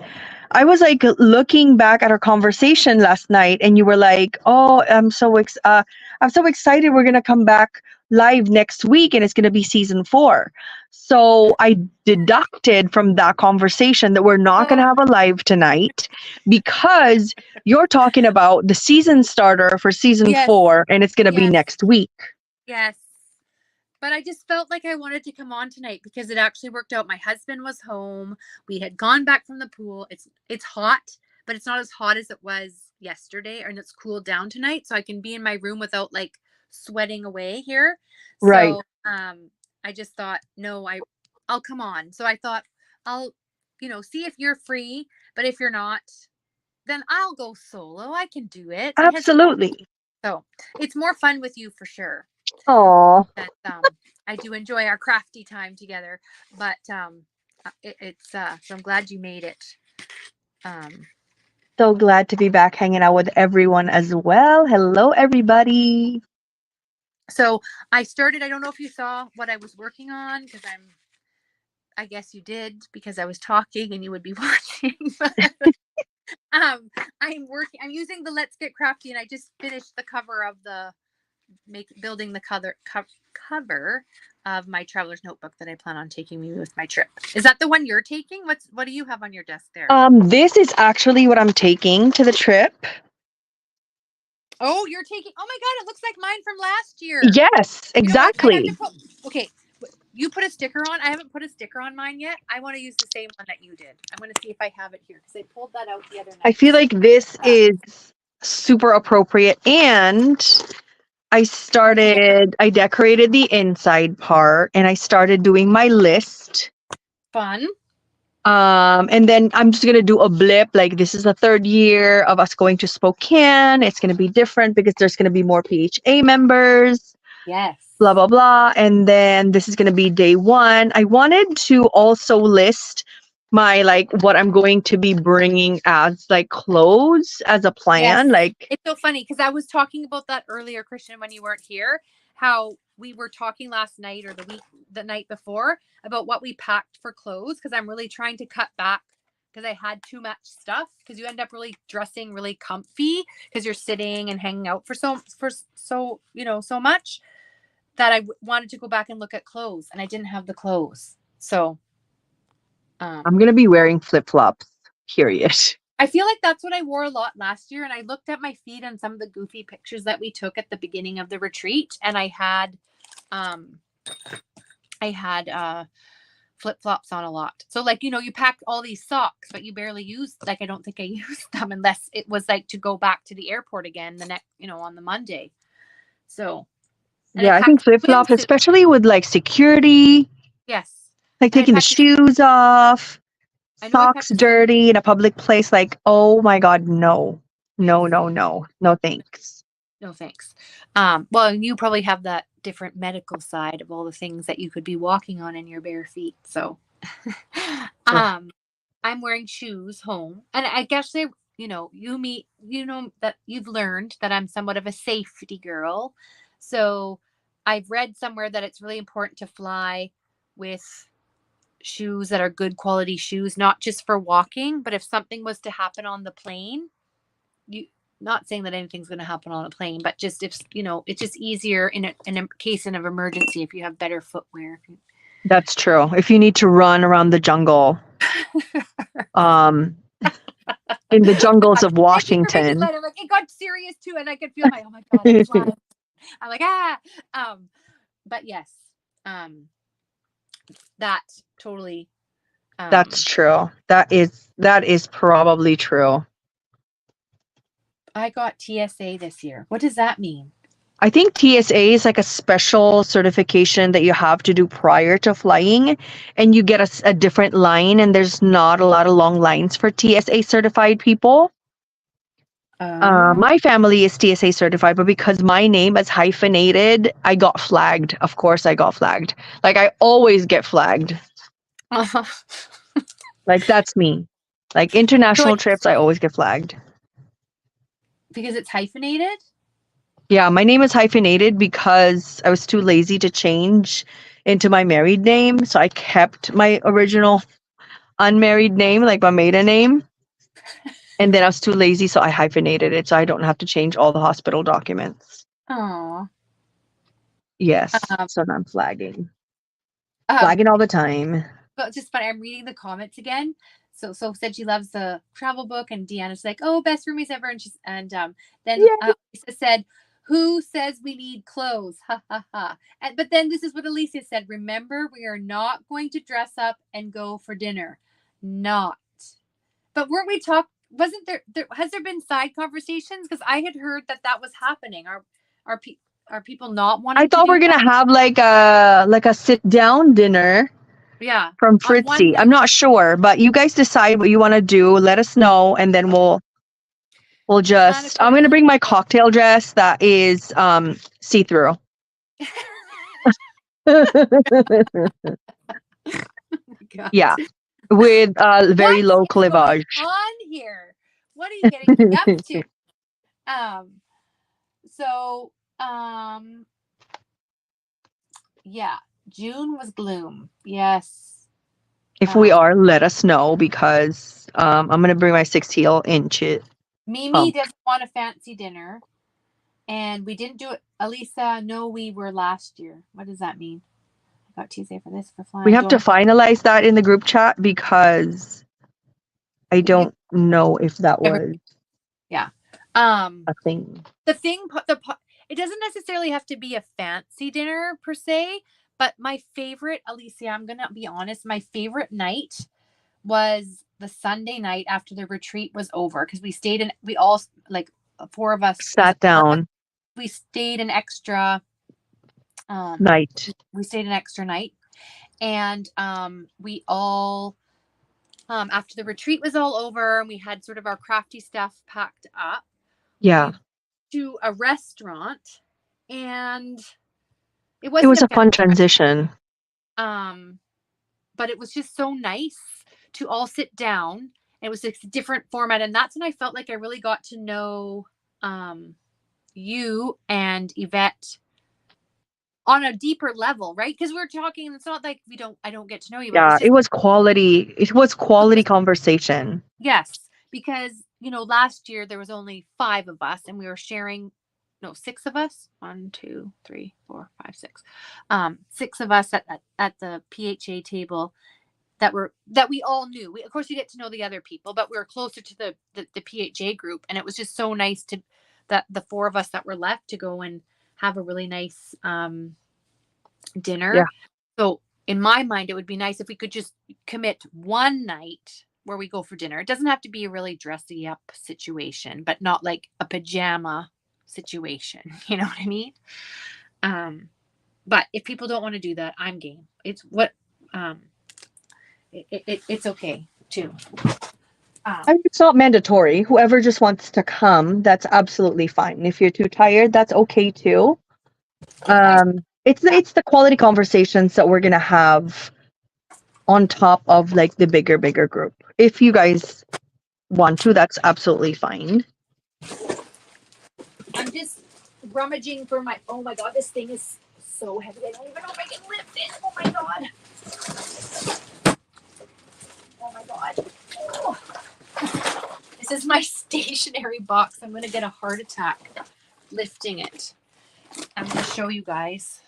I was like looking back at our conversation last night, and you were like, "Oh, I'm so excited. We're gonna come back live next week, and it's gonna be season 4." So I deducted from that conversation that we're not gonna have a live tonight, because you're talking about the season starter for season 4, and it's gonna be next week. Yes. But I just felt like I wanted to come on tonight because it actually worked out. My husband was home. We had gone back from the pool. It's hot, but it's not as hot as it was yesterday, and it's cooled down tonight. So I can be in my room without like sweating away here. Right. So I just thought, no, I'll come on. So I thought I'll, see if you're free, but if you're not, then I'll go solo. I can do it. Absolutely. So it's more fun with you for sure. Oh, I do enjoy our crafty time together, but it's so I'm glad you made it. So glad to be back hanging out with everyone as well. Hello, everybody. So I started, I don't know if you saw what I was working on, because I guess you did, because I was talking and you would be watching. I'm using the Let's Get Crafty, and I just finished the cover of the building the cover of my traveler's notebook that I plan on taking me with my trip. Is that the one you're taking? What do you have on your desk there? This is actually what I'm taking to the trip. Oh, you're taking, oh my God, it looks like mine from last year. Yes, exactly. Okay, you put a sticker on. I haven't put a sticker on mine yet. I want to use the same one that you did. I'm going to see if I have it here, because I pulled that out the other night. I feel like this is super appropriate. And I decorated the inside part, and I started doing my list. Fun. And then I'm just gonna do a blip, like this is the 3rd year of us going to Spokane. It's gonna be different because there's gonna be more PHA members. Yes. Blah blah blah. And then this is gonna be day 1. I wanted to also list my, like, what I'm going to be bringing as like clothes as a plan. Yes. Like, it's so funny because I was talking about that earlier, Christian, when you weren't here, how we were talking last night or the night before about what we packed for clothes, because I'm really trying to cut back because I had too much stuff, because you end up really dressing really comfy because you're sitting and hanging out for so much, that I wanted to go back and look at clothes, and I didn't have the clothes. So I'm gonna be wearing flip-flops, period. I feel like that's what I wore a lot last year. And I looked at my feed on some of the goofy pictures that we took at the beginning of the retreat, and I had flip-flops on a lot. So, like, you pack all these socks, but you barely use, like, I don't think I used them unless it was like to go back to the airport again the next, on the Monday. So yeah, I think flip-flops, especially with like security. Yes. Like taking the shoes off, socks dirty in a public place. Like, oh my God, no. No thanks. No thanks. Well, you probably have that different medical side of all the things that you could be walking on in your bare feet. So I'm wearing shoes home, and I guess that you've learned that I'm somewhat of a safety girl. So I've read somewhere that it's really important to fly with shoes that are good quality shoes, not just for walking, but if something was to happen on the plane, not saying that anything's going to happen on a plane, but just if, it's just easier in a case of emergency if you have better footwear. That's true. If you need to run around the jungle, in the jungles of Washington. I'm like, it got serious too, and I could feel oh my God, I'm flying. I'm like, but yes, that totally. That's true. That is probably true. I got TSA this year. What does that mean? I think TSA is like a special certification that you have to do prior to flying, and you get a different line, and there's not a lot of long lines for TSA certified people. My family is TSA certified, but because my name is hyphenated, I got flagged. Of course, I got flagged. Like, I always get flagged. Like, that's me. Like, international trips, I always get flagged. Because it's hyphenated? Yeah, my name is hyphenated because I was too lazy to change into my married name. So I kept my original unmarried name, like my maiden name. And then I was too lazy, so I hyphenated it so I don't have to change all the hospital documents. Aww. Yes. So now I'm flagging. Flagging all the time. But it's just funny. I'm reading the comments again. So said she loves the travel book, and Deanna's like, "Oh, best roomies ever." And then Lisa said, "Who says we need clothes?" Ha ha ha. But then this is what Alicia said: "Remember, we are not going to dress up and go for dinner. Not." But weren't we wasn't there has there been side conversations? Because I had heard that was happening. Are people not wanting? I thought we're gonna have like a sit down dinner. Yeah. From Fritzy. I'm not sure, but you guys decide what you want to do. Let us know, and then we'll just. I'm gonna bring my cocktail dress that is see-through. Yeah, with very low cleavage. On here, what are you getting me up to? Yeah, June was gloom. Yes. If we are, let us know because I'm gonna bring my 16-inch it. Mimi doesn't want a fancy dinner, and we didn't do it. Elisa, no, we were last year. What does that mean? I got Tuesday for this for flying. We have to finalize that in the group chat because I don't know if that was a thing. It doesn't necessarily have to be a fancy dinner per se, but my favorite, Alicia, I'm gonna be honest, my favorite night was the Sunday night after the retreat was over, because we all, like, 4 of us sat down. We stayed an extra night. We stayed an extra night, and we all after the retreat was all over and we had sort of our crafty stuff packed up. Yeah. We went to a restaurant, and it was a fun transition. But it was just so nice to all sit down. It was a different format, and that's when I felt like I really got to know you and Yvette on a deeper level, right? Because we're talking, it's not like I don't get to know you. Yeah, it was quality. It was quality conversation. Yes, because, last year there was only 5 of us, and we were sharing, 6 of us. 1, 2, 3, 4, 5, 6. 6 of us at the PHA table that we all knew. Of course, you get to know the other people, but we were closer to the PHA group, and it was just so nice that the 4 of us that were left to go and have a really nice dinner. Yeah. So in my mind, it would be nice if we could just commit one night where we go for dinner. It doesn't have to be a really dressy up situation, but not like a pajama situation. You know what I mean? But if people don't want to do that, I'm game. It's what it's okay too. It's not mandatory. Whoever just wants to come, that's absolutely fine. If you're too tired, that's okay too. It's the quality conversations that we're gonna have on top of like the bigger group. If you guys want to, that's absolutely fine. I'm just rummaging for oh my god, this thing is so heavy. I don't even know if I can lift it. Oh my god. Oh my god. Oh. This is my stationery box. I'm going to get a heart attack lifting it. I'm going to show you guys.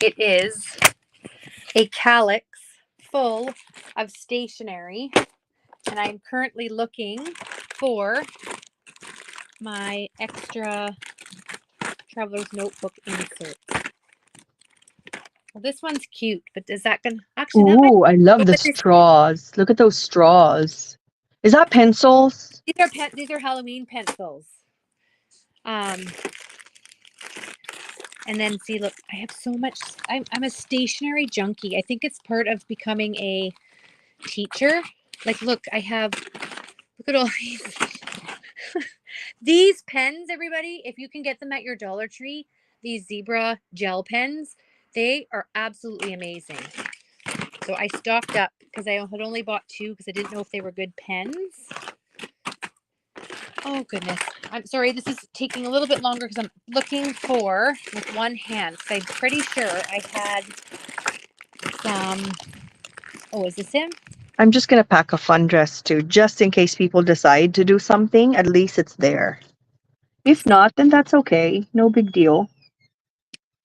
It is a calyx full of stationery, and I'm currently looking for my extra traveler's notebook insert. Well, this one's cute, but is that going to actually... Ooh, I love the straws. Look at those straws. Is that pencils? These are Halloween pencils. And then see, look, I have so much. I'm a stationery junkie. I think it's part of becoming a teacher. Like, look at all these. These pens, everybody, if you can get them at your Dollar Tree, these zebra gel pens, they are absolutely amazing. So I stocked up because I had only bought 2 because I didn't know if they were good pens. Oh, goodness. I'm sorry. This is taking a little bit longer because I'm looking for with one hand. So I'm pretty sure I had some... Oh, is this him? I'm just going to pack a fun dress too, just in case people decide to do something. At least it's there. If not, then that's okay. No big deal.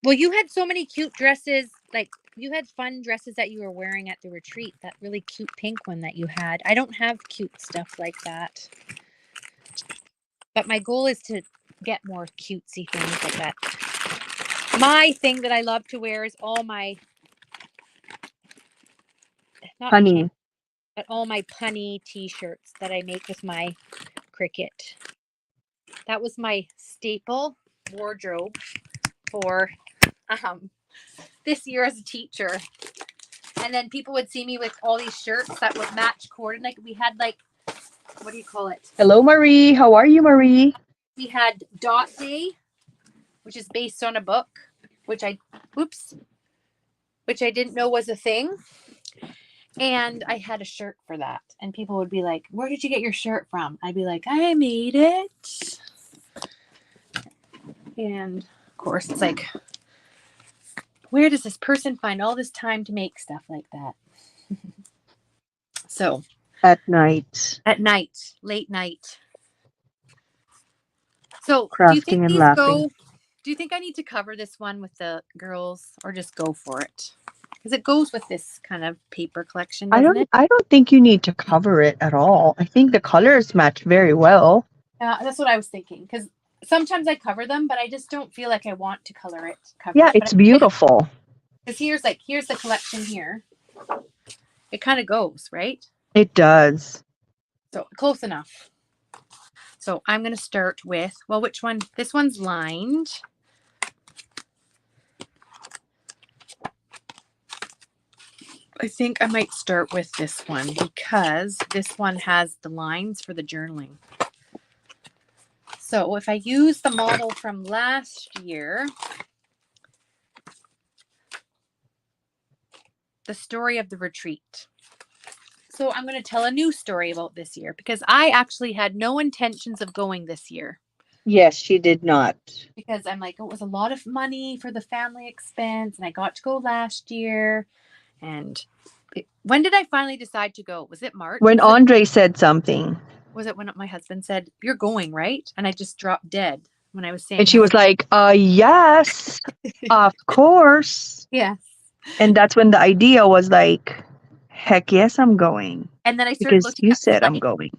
Well, you had so many cute dresses. Like, you had fun dresses that you were wearing at the retreat. That really cute pink one that you had. I don't have cute stuff like that. But my goal is to get more cutesy things like that. My thing that I love to wear is all my... Honey. But all my punny t-shirts that I make with my Cricut. That was my staple wardrobe for this year as a teacher. And then people would see me with all these shirts that would match coordinate. Like, we had, like, what do you call it? Hello, Marie. How are you, Marie? We had Dot Day, which is based on a book, which I didn't know was a thing. And I had a shirt for that. And people would be like, where did you get your shirt from? I'd be like, I made it. And of course, it's like where does this person find all this time to make stuff like that? So At night, at night, late night. So do you think crafting and these laughing. go? Do you think I need to cover this one with the girls or just go for it? Because it goes with this kind of paper collection, doesn't it? I don't think you need to cover it at all. I think the colors match very well. That's what I was thinking. Because sometimes I cover them, but I just don't feel like I want to color it. Yeah, it's beautiful. Because here's the collection here. It kind of goes, right? It does. So close enough. So I'm going to start with, well, which one? This one's lined. I think I might start with this one because this one has the lines for the journaling. So if I use the model from last year, the story of the retreat. So I'm going to tell a new story about this year because I actually had no intentions of going this year. Yes, she did not. Because I'm like, it was a lot of money for the family expense and I got to go last year. And when did I finally decide to go? Was it March? When Andre said something. Was it when my husband said, you're going, right? And I just dropped dead when I was saying. And she was like, yes, of course. Yes. And that's when the idea was like, heck yes, I'm going. And then I started because looking you at said flights. I'm going.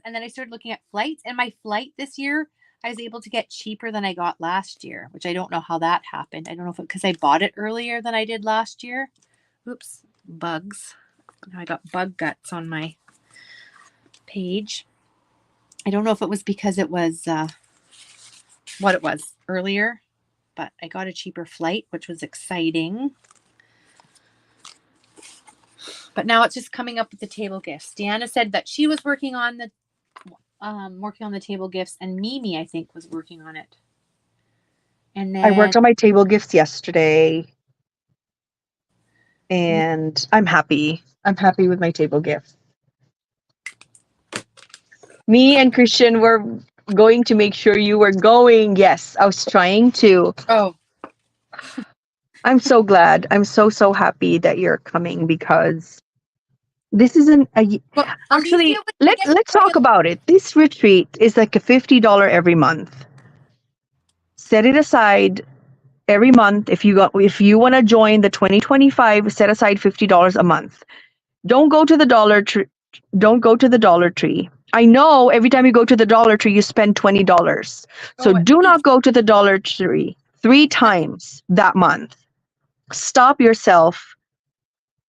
And then I started looking at flights. And my flight this year, I was able to get cheaper than I got last year, which I don't know how that happened. I don't know if because I bought it earlier than I did last year. Oops, bugs. Now I got bug guts on my page. I don't know if it was because it was what it was earlier, but I got a cheaper flight, which was exciting. But now it's just coming up with the table gifts. Deanna said that she was working on the table gifts, and Mimi, I think, was working on it. And then I worked on my table gifts yesterday, and I'm happy. I'm happy with my table gifts. Me and Christian were going to make sure you were going. Yes, I was trying to. Oh. I'm so glad. I'm so happy that you're coming because this isn't a actually let's talk about it. This retreat is like a $50 every month. Set it aside every month. If you want to join the 2025, set aside $50 a month. Don't go to the Dollar Tree. Don't go to the Dollar Tree. I know every time you go to the Dollar Tree, you spend $20. So do not go to the Dollar Tree 3 times that month. Stop yourself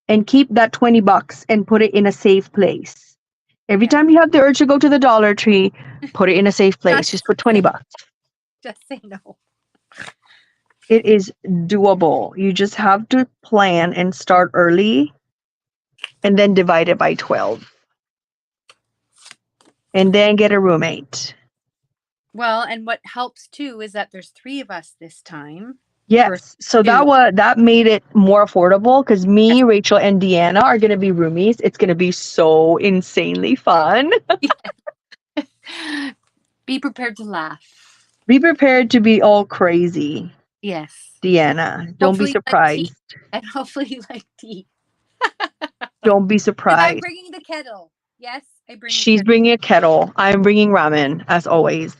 and keep that $20 and put it in a safe place. Every time you have the urge to go to the Dollar Tree, put it in a safe place. Just put $20. Just say no. It is doable. You just have to plan and start early and then divide it by 12. And then get a roommate. Well, and what helps too is that there's 3 of us this time. Yes. So that made it more affordable because me, Rachel, and Deanna are going to be roomies. It's going to be so insanely fun. Be prepared to laugh. Be prepared to be all crazy. Yes. Deanna, don't be surprised. And hopefully you like tea. Don't be surprised. I'm bringing the kettle. Yes, I bring. She's bringing a kettle. I'm bringing ramen, as always.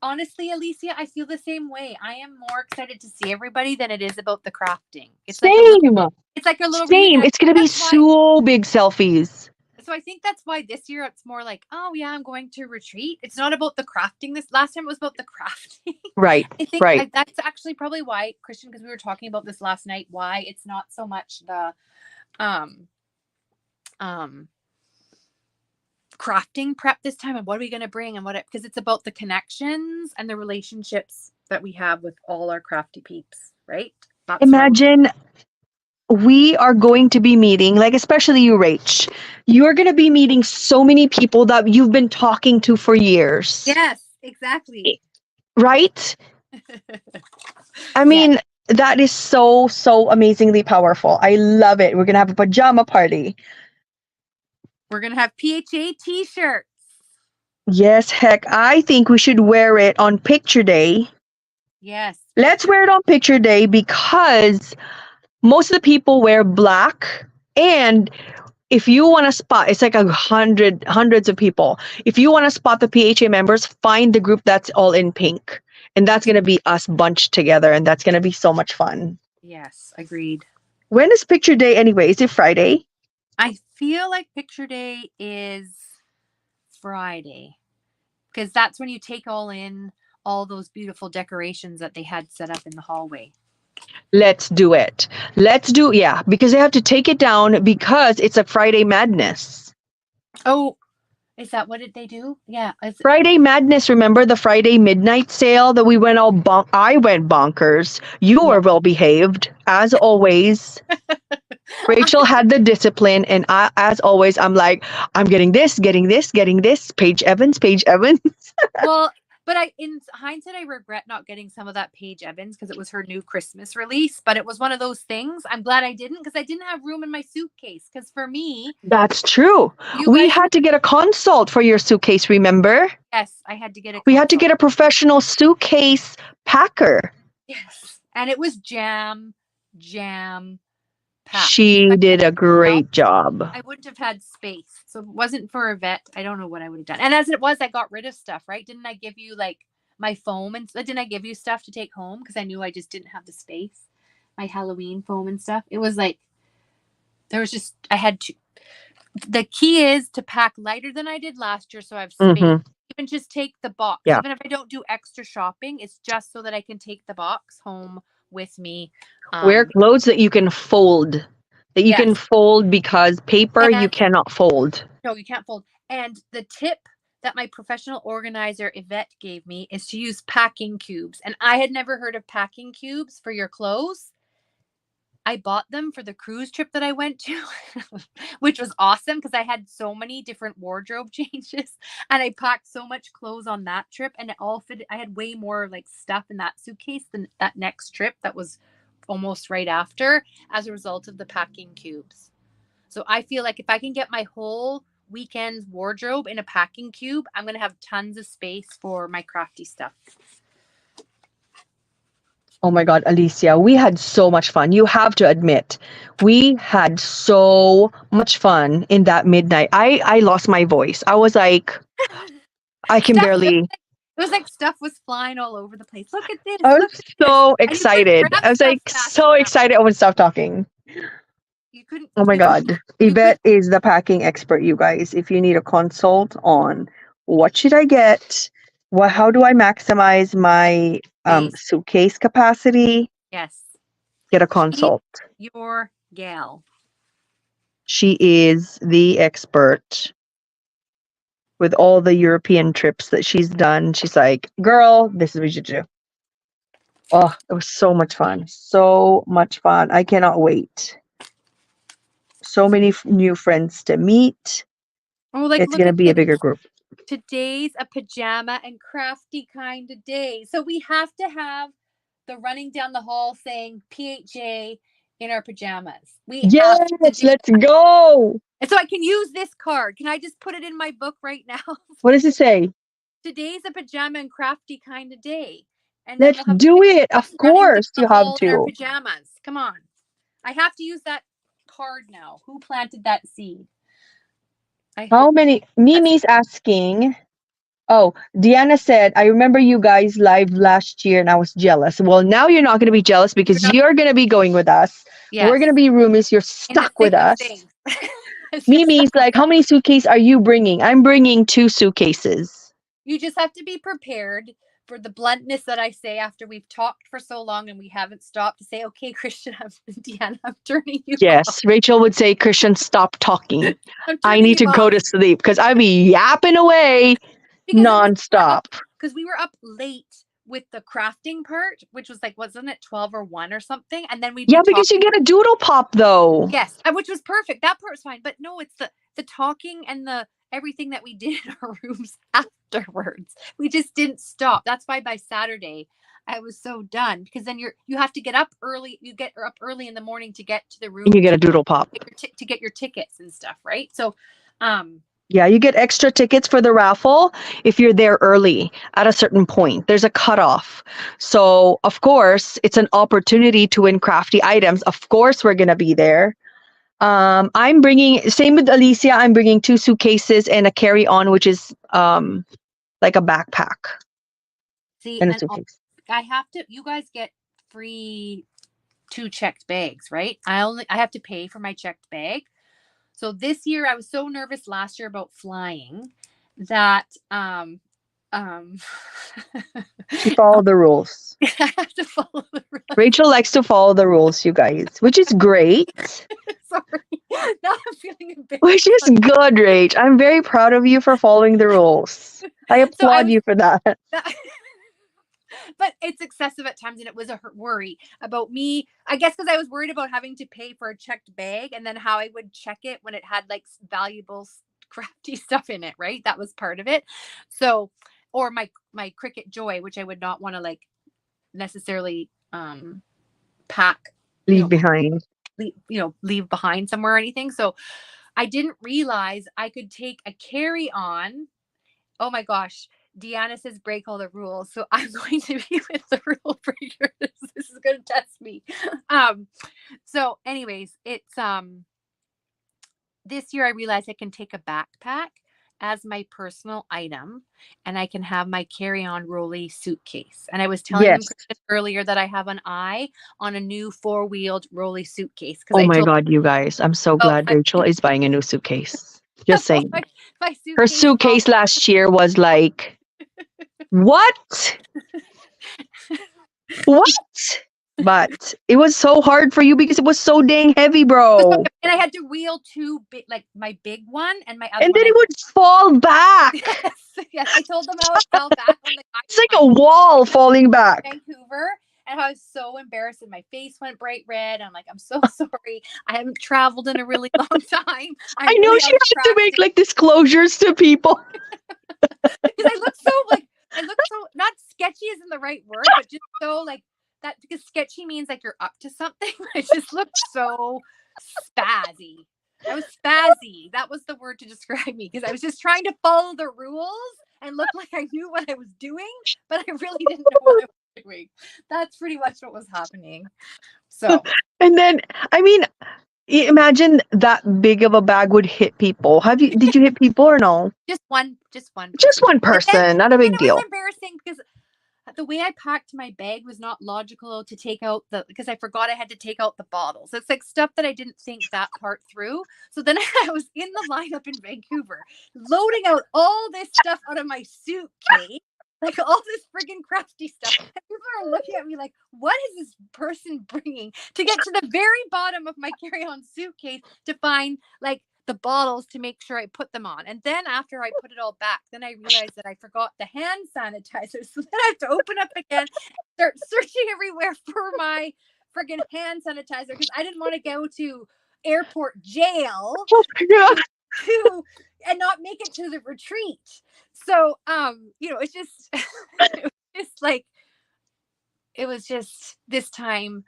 Honestly, Alicia, I feel the same way. I am more excited to see everybody than it is about the crafting. It's Same. It's like a little. Same. It's gonna be so big selfies. So I think that's why this year it's more like, oh yeah, I'm going to retreat. It's not about the crafting. This last time it was about the crafting. Right. I think that's actually probably why, Christian, because we were talking about this last night, why it's not so much the crafting prep this time and what are we going to bring and because it's about the connections and the relationships that we have with all our crafty peeps, right? Imagine we are going to be meeting, like especially you, Rach, you're going to be meeting so many people that you've been talking to for years. Yes, exactly. Right? I mean, that is so amazingly powerful. I love it. We're going to have a pajama party. We're going to have PHA t-shirts. Yes, heck, I think we should wear it on picture day Yes. Let's wear it on picture day because most of the people wear black. And if you want to spot, it's like hundreds of people. If you want to spot the PHA members, find the group that's all in pink. And that's going to be us bunched together. And that's going to be so much fun. Yes, agreed. When is picture day anyway? Is it Friday? I feel like picture day is Friday because that's when you take all in all those beautiful decorations that they had set up in the hallway. Let's do it. Yeah, because they have to take it down because it's a Friday Madness. Oh, is that what did they do? Yeah. Friday Madness, remember the Friday midnight sale that we went all I went bonkers. You were well behaved, as always. Rachel had the discipline, and I, as always, I'm like, I'm getting this. Paige Evans. Well, but in hindsight, I regret not getting some of that Paige Evans because it was her new Christmas release. But it was one of those things. I'm glad I didn't because I didn't have room in my suitcase. Because for me, that's true. We had to get a consult for your suitcase. Remember? Yes, I had to get a. We had to get a professional suitcase packer. Yes, and it was jam. Packed. She did a great job. I wouldn't have had space. So it wasn't for Yvette. I don't know what I would have done. And as it was, I got rid of stuff, right? Didn't I give you like my foam and didn't I give you stuff to take home? Because I knew I just didn't have the space. My Halloween foam and stuff. It was like there was just I had to. The key is to pack lighter than I did last year, so I have space. Even just take the box. Yeah. Even if I don't do extra shopping, it's just so that I can take the box home with me. Wear clothes that you can fold. Can fold because paper you cannot fold. No, you can't fold. And the tip that my professional organizer Yvette gave me is to use packing cubes. And I had never heard of packing cubes for your clothes. I bought them for the cruise trip that I went to, which was awesome because I had so many different wardrobe changes and I packed so much clothes on that trip and it all fit. I had way more like stuff in that suitcase than that next trip that was almost right after as a result of the packing cubes. So I feel like if I can get my whole weekend's wardrobe in a packing cube, I'm going to have tons of space for my crafty stuff. Oh my God, Alicia, we had so much fun. You have to admit, we had so much fun in that midnight. I lost my voice. I was like, I can barely. It was like stuff was flying all over the place. Look at this. I was so excited. I was like so excited. I wouldn't stop talking. You couldn't. Oh my God. Yvette is the packing expert, you guys. If you need a consult on what should I get, how do I maximize my suitcase capacity? Yes. Get a consult. Your gal. She is the expert. With all the European trips that she's done, she's like, girl, this is what you do. Oh, it was so much fun. So much fun. I cannot wait. So many new friends to meet. Oh, like it's going to be a bigger group. Today's a pajama and crafty kind of day. So we have to have the running down the hall saying PHA in our pajamas. Yes, let's go. And so I can use this card. Can I just put it in my book right now? What does it say? Today's a pajama and crafty kind of day. And let's do it. Of course you have to. Our pajamas. Come on. I have to use that card now. Who planted that seed? How many? Mimi's asking. Oh, Deanna said, I remember you guys live last year and I was jealous. Well, now you're not going to be jealous because you're going to be going with us. Yes. We're going to be roomies. You're stuck with us. Mimi's like, how many suitcases are you bringing? I'm bringing 2 suitcases. You just have to be prepared for the bluntness that I say after we've talked for so long and we haven't stopped to say, okay, Christian, Deanna, I'm turning you off. Rachel would say, Christian, stop talking. I need to go to sleep because I'd be yapping away nonstop. Because we were up late with the crafting part, which was like, wasn't it 12 or 1 or something? And then we because you get a doodle pop though. Yes, which was perfect. That part's fine. But no, it's the talking and the everything that we did in our rooms afterwards. We just didn't stop. That's why by Saturday I was so done because then you have to get up early. You get up early in the morning to get to the room. And you get a doodle pop to get your tickets and stuff, right? So, Yeah, you get extra tickets for the raffle if you're there early at a certain point. There's a cutoff. So, of course, it's an opportunity to win crafty items. Of course, we're going to be there. I'm bringing, same with Alicia, I'm bringing 2 suitcases and a carry-on, which is like a backpack See, and a and suitcase. I have to, you guys get free 2 checked bags, right? I have to pay for my checked bag. So this year I was so nervous last year about flying that um She followed the rules. I have to follow the rules. Rachel likes to follow the rules, you guys, which is great. Sorry. Now I'm feeling embarrassed. Which is good, Rach. I'm very proud of you for following the rules. I So applaud you for that. But it's excessive at times, and it was a worry about me, I guess, because I was worried about having to pay for a checked bag and then how I would check it when it had like valuable crafty stuff in it, right? That was part of it. So, or my Cricut Joy, which I would not want to like necessarily pack, Leave behind. leave behind somewhere or anything. So I didn't realize I could take a carry-on. Oh my gosh. Deanna says break all the rules. So I'm going to be with the rule breakers. This is going to test me. So anyways, it's this year I realized I can take a backpack as my personal item, and I can have my carry-on rolly suitcase. And I was telling him earlier that I have an eye on a new 4-wheeled rolly suitcase. Oh my God, you guys. I'm so glad Rachel is buying a new suitcase. Just saying. Her suitcase last year was like, what? What? But it was so hard for you because it was so dang heavy, bro. And I had to wheel 2 big, like my big one and my other and one. then it would fall back. Yes, I told them how it fell back. It's like a wall falling back. Vancouver. And I was so embarrassed and my face went bright red. I'm like, I'm so sorry. I haven't traveled in a really long time. I know she had to make like disclosures to people. Because I look so not sketchy isn't the right word, but just so like that, because sketchy means like you're up to something. I just looked so spazzy. I was spazzy. That was the word to describe me, because I was just trying to follow the rules and look like I knew what I was doing, but I really didn't know what I was doing. That's pretty much what was happening. So, and then, I mean, imagine that big of a bag would hit people. Did you hit people or no? Just one person, not a big deal. It was embarrassing because the way I packed my bag was not logical to take out because I forgot I had to take out the bottles. It's like stuff that I didn't think that part through. So then I was in the lineup in Vancouver, loading out all this stuff out of my suitcase, like all this friggin' crafty stuff. And people are looking at me like, what is this person bringing, to get to the very bottom of my carry-on suitcase to find like the bottles to make sure I put them on. And then after I put it all back, then I realized that I forgot the hand sanitizer. So then I have to open up again, start searching everywhere for my friggin' hand sanitizer, because I didn't want to go to airport jail and not make it to the retreat. So it's just it was just this time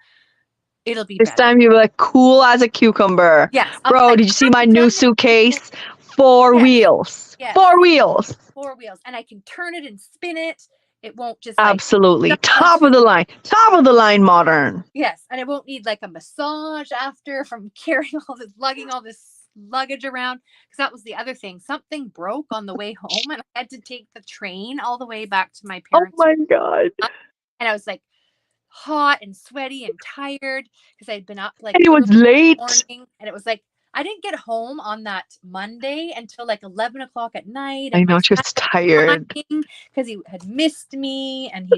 it'll be this better. time you were like cool as a cucumber. Yes. Bro, did you see my new suitcase? 4 wheels. Yes. 4 wheels. 4 wheels. And I can turn it and spin it. It won't just absolutely top of the line modern. Yes. And it won't need like a massage after from lugging all this luggage around, because that was the other thing. Something broke on the way home and I had to take the train all the way back to my parents. Oh my God. And I was like hot and sweaty and tired because I'd been up like, and it was late morning, and it was like I didn't get home on that Monday until like 11 o'clock at night. I know she was tired because he had missed me, and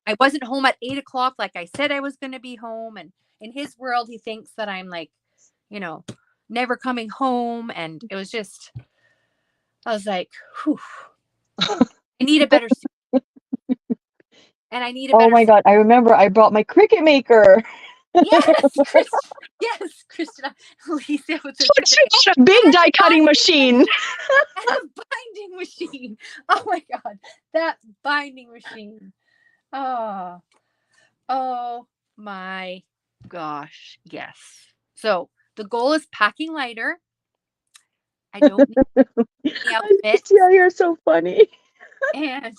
I wasn't home at 8 o'clock like I said I was going to be home. And in his world, he thinks that I'm like, never coming home. And it was just, I was like, whew, I need a better suit. And I need a better. Oh my God! I remember I brought my Cricut maker. Yes, Christina. Lisa with a big die cutting machine. And a binding machine. Oh my God, that binding machine. Oh my gosh, yes. So the goal is packing lighter, I don't need the outfit. Alicia, you're so funny. And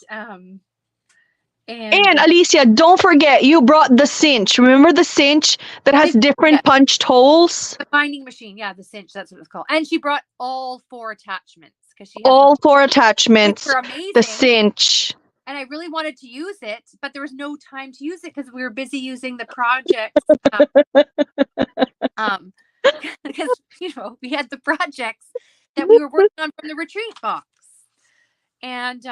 And Alicia, don't forget, you brought the cinch. Remember the cinch that has different yeah, punched holes? the binding machine. Yeah, the cinch. That's what it's called. And she brought all 4 attachments because she has All them, 4 which attachments. were amazing. The cinch. And I really wanted to use it, but there was no time to use it because we were busy using the projects. Because we had the projects that we were working on from the retreat box, and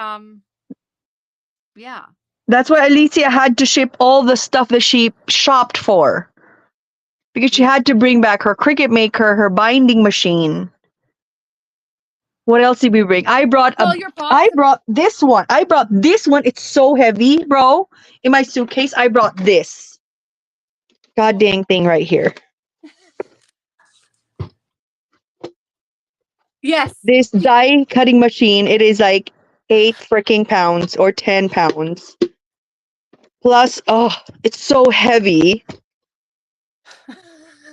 yeah. That's why Alicia had to ship all the stuff that she shopped for. Because she had to bring back her Cricut Maker, her binding machine. What else did we bring? I brought this one. It's so heavy, bro. In my suitcase, I brought this. God dang thing right here. Yes. This die cutting machine, it is like 8 freaking pounds or 10 pounds. Plus, it's so heavy.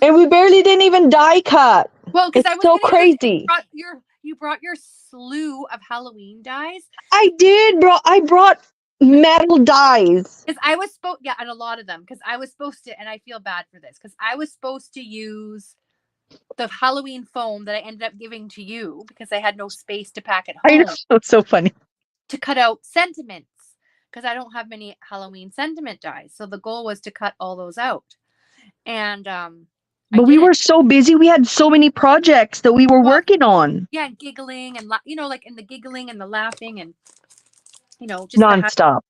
And we barely didn't even die cut. Well, because it's so crazy. You brought your slew of Halloween dies. I did, bro. I brought metal dies. Because I was and a lot of them. Because I was supposed to, and I feel bad for this, because I was supposed to use the Halloween foam that I ended up giving to you because I had no space to pack at home. I know, it's so funny. To cut out sentiments, because I don't have many Halloween sentiment dies. So the goal was to cut all those out. And but we were so busy. We had so many projects that we were working on. Yeah, and giggling and like in the giggling and the laughing and just nonstop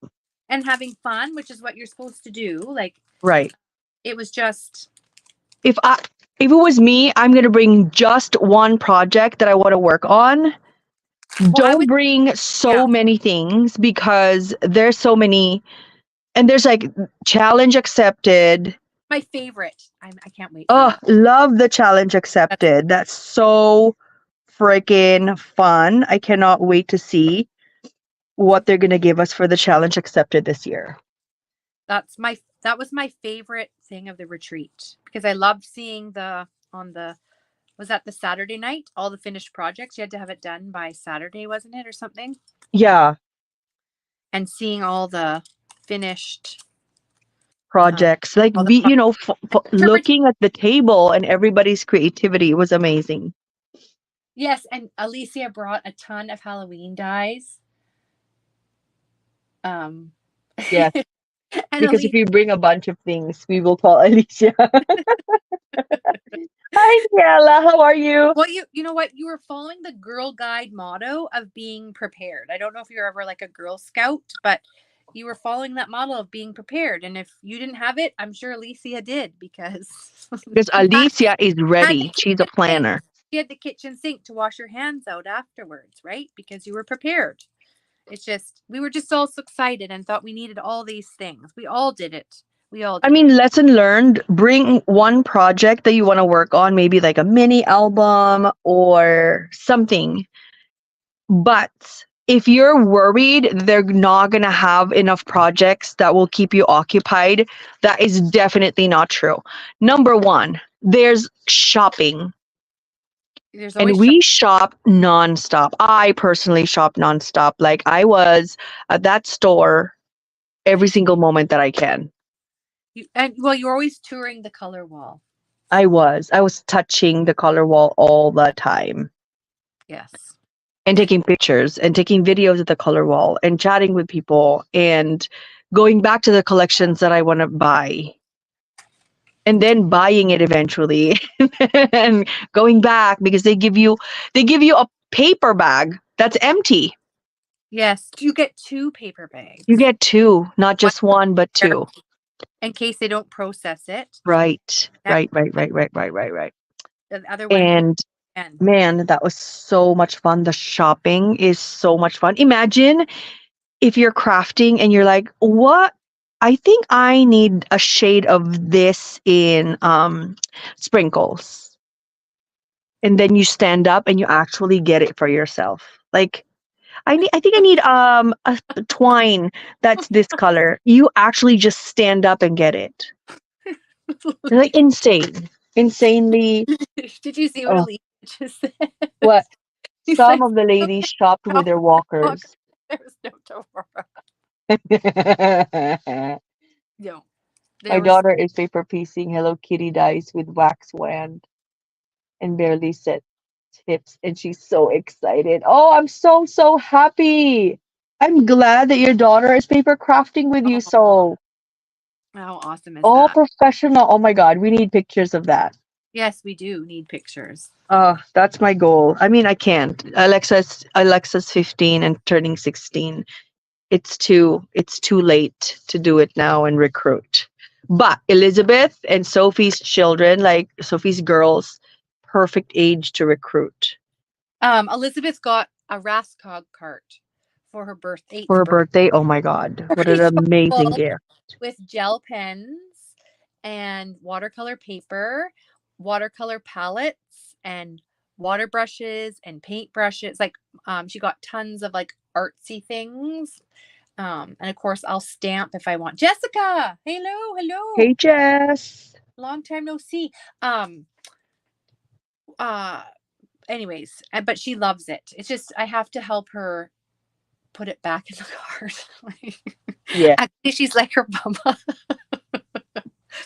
and having fun, which is what you're supposed to do. Like, right. It was just if it was me, I'm gonna bring just one project that I want to work on. Don't bring so many things because there's so many, and there's like challenge accepted. My favorite. I can't wait. Love the challenge accepted. That's so freaking fun. I cannot wait to see what they're going to give us for the challenge accepted this year. That was my favorite thing of the retreat, because I loved seeing was that the Saturday night, all the finished projects. You had to have it done by Saturday, wasn't it, or something? Yeah. And seeing all the finished projects, looking at the table and everybody's creativity was amazing. Yes, and Alicia brought a ton of Halloween dies. Yes. Because if you bring a bunch of things, we will call Alicia. Hi, Yella. How are you? Well, you know what? You were following the Girl Guide motto of being prepared. I don't know if you're ever like a Girl Scout, but you were following that model of being prepared. And if you didn't have it, I'm sure Alicia did, because Alicia is ready. She's a planner. She had the kitchen sink to wash your hands out afterwards, right? Because you were prepared. It's just, we were just all so excited and thought we needed all these things. We all did it. Lesson learned, bring one project that you want to work on, maybe like a mini album or something. But if you're worried they're not going to have enough projects that will keep you occupied, that is definitely not true. Number one, there's shopping. And we shop nonstop. I personally shop nonstop. Like, I was at that store every single moment that I can. You're always touring the color wall. I was touching the color wall all the time. Yes. And taking pictures and taking videos of the color wall and chatting with people and going back to the collections that I want to buy. And then buying it eventually and going back, because they give you a paper bag that's empty. Yes. You get 2 paper bags. You get 2, not just one, but 2. In case they don't process it. Right. Right. The other one. And man, that was so much fun. The shopping is so much fun. Imagine if you're crafting and you're like, what? I think I need a shade of this in sprinkles. And then you stand up and you actually get it for yourself. Like, I think I need a twine that's this color. You actually just stand up and get it. Like, insanely. Did you see what Alicia just said? What? He's Some like, of the ladies shopped with their walkers. there's no Aurora. No, My there was. daughter is paper piecing Hello Kitty dice with wax wand and barely set tips, and she's so excited. Oh, I'm so, so happy. I'm glad that your daughter is paper crafting with you. Oh, So, how awesome is all that? professional. Oh my God, we need pictures of that. Yes, we do need pictures. That's my goal. I mean, I can't. Alexa's 15 and turning 16. It's too late to do it now and recruit. But Elizabeth and Sophie's children, like Sophie's girls, perfect age to recruit. Elizabeth got a Raskog cart for her birthday. For her birthday. Oh my God, what an amazing gift. With gel pens and watercolor paper, watercolor palettes, and water brushes and paint brushes. Like, she got tons of like artsy things. And of course, I'll stamp if I want. Jessica, hello, hello. Hey, Jess. Long time no see. Um, uh, anyways, but she loves it. It's just I have to help her put it back in the cart. Yeah. Actually, she's like her mama.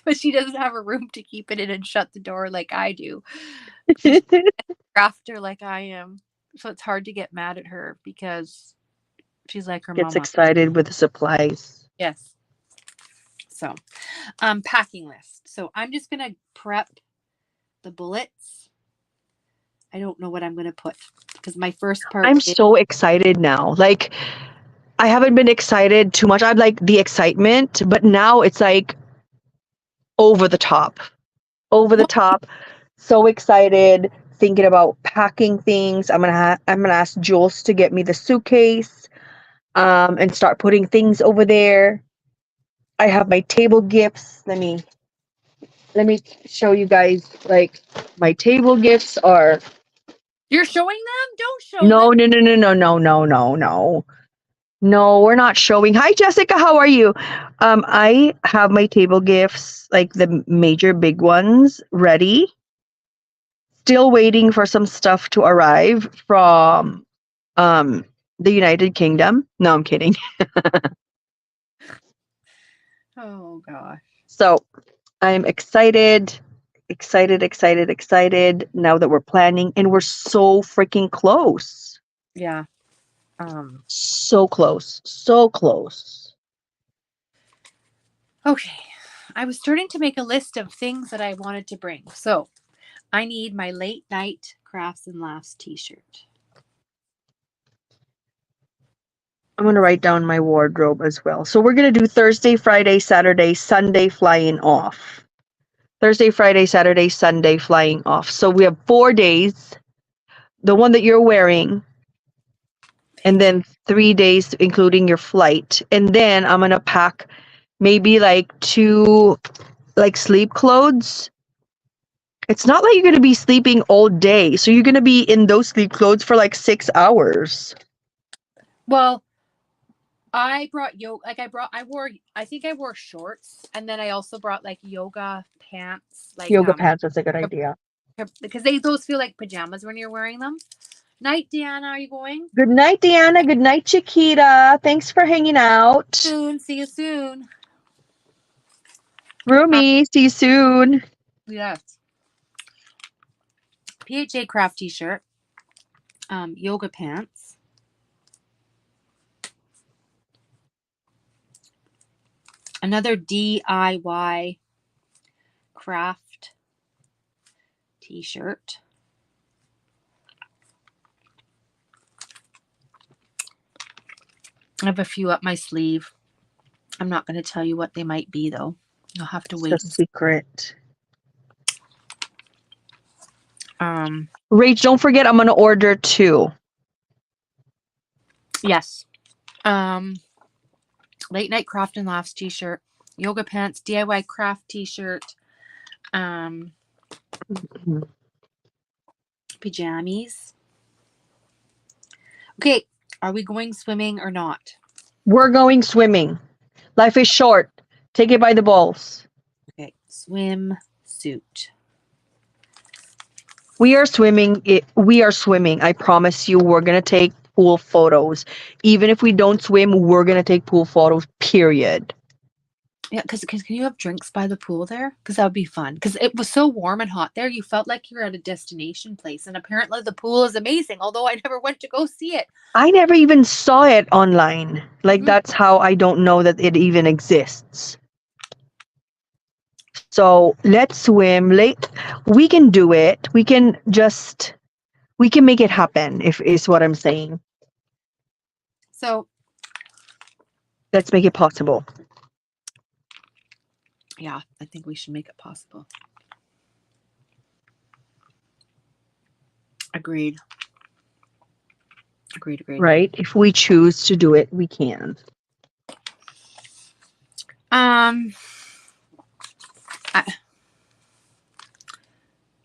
But she doesn't have a room to keep it in and shut the door like I do. She's a crafter like I am. So it's hard to get mad at her because she's like her Gets mama. excited with the supplies. Yes. So, packing list. So I'm just going to prep the bullets. I don't know what I'm going to put because my first part. I'm so excited now. Like, I haven't been excited too much. I'm like the excitement, but now it's like over the top. Over the top. So excited, thinking about packing things. I'm gonna ask Jules to get me the suitcase, and start putting things over there. I have my table gifts. Let me show you guys. Like, my table gifts are. You're showing them? Don't show No, them. no, no, no, no, no, no, no, no. No, we're not showing. Hi, Jessica. How are you? I have my table gifts, like the major big ones, ready. Still waiting for some stuff to arrive from the United Kingdom. No, I'm kidding. Oh gosh. So I'm excited, excited, excited, excited now that we're planning, and we're so freaking close. Yeah. So close. So close. Okay. I was starting to make a list of things that I wanted to bring. So I need my late night crafts and laughs t-shirt. I'm going to write down my wardrobe as well. So we're going to do Thursday, Friday, Saturday, Sunday flying off. Thursday, Friday, Saturday, Sunday flying off. So we have 4 days. The one that you're wearing, and then 3 days including your flight. And then I'm going to pack maybe like 2 like sleep clothes. It's not like you're going to be sleeping all day. So you're going to be in those sleep clothes for like 6 hours. Well, I brought I think I wore shorts, and then I also brought like yoga pants, like Yoga pants is a good idea. because those feel like pajamas when you're wearing them. Night, Deanna, are you going? Good night, Deanna. Good night, Chiquita. Thanks for hanging out. Soon, see you soon. Rumi, see you soon. Yes. PHA craft t-shirt, yoga pants, another DIY craft t-shirt, I have a few up my sleeve. I'm not going to tell you what they might be though. You'll have to wait. It's a secret. Rach, don't forget, I'm going to order 2. Yes. Late night craft and laughs t-shirt, yoga pants, DIY craft t-shirt, pajamas. Okay, are we going swimming or not? We're going swimming. Life is short. Take it by the balls. Okay, swim suit. We are swimming. We are swimming. I promise you, we're gonna take pool photos. Even if we don't swim, we're gonna take pool photos. Period. Yeah, because can you have drinks by the pool there? Because that would be fun. Because it was so warm and hot there, you felt like you were at a destination place. And apparently the pool is amazing, although I never went to go see it. I never even saw it online. Like Mhm. that's how I don't know that it even exists. So let's swim. We can do it. We can make it happen. If is what I'm saying. So Let's make it possible. yeah, I think we should make it possible. Agreed. Agreed. Right? If we choose to do it, we can.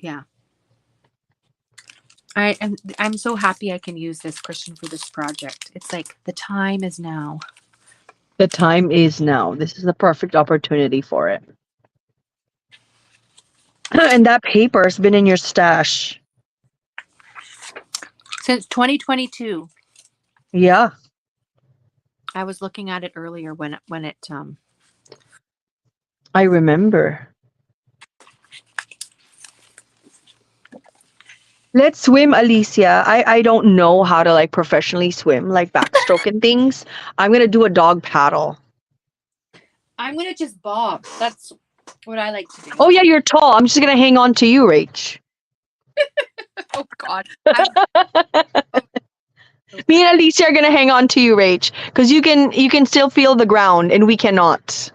Yeah. I'm so happy I can use this, Christian, for this project. It's like the time is now. The time is now. This is the perfect opportunity for it. And that paper's been in your stash. Since 2022. Yeah. I was looking at it earlier when it I remember. Let's swim, Alicia. I don't know how to like professionally swim, like backstroke and things. I'm gonna do a dog paddle. I'm gonna just bob. That's what I like to do. Oh yeah, you're tall. I'm just gonna hang on to you, Rach. Oh God. Me and Alicia are gonna hang on to you, Rach, because you can still feel the ground and we cannot.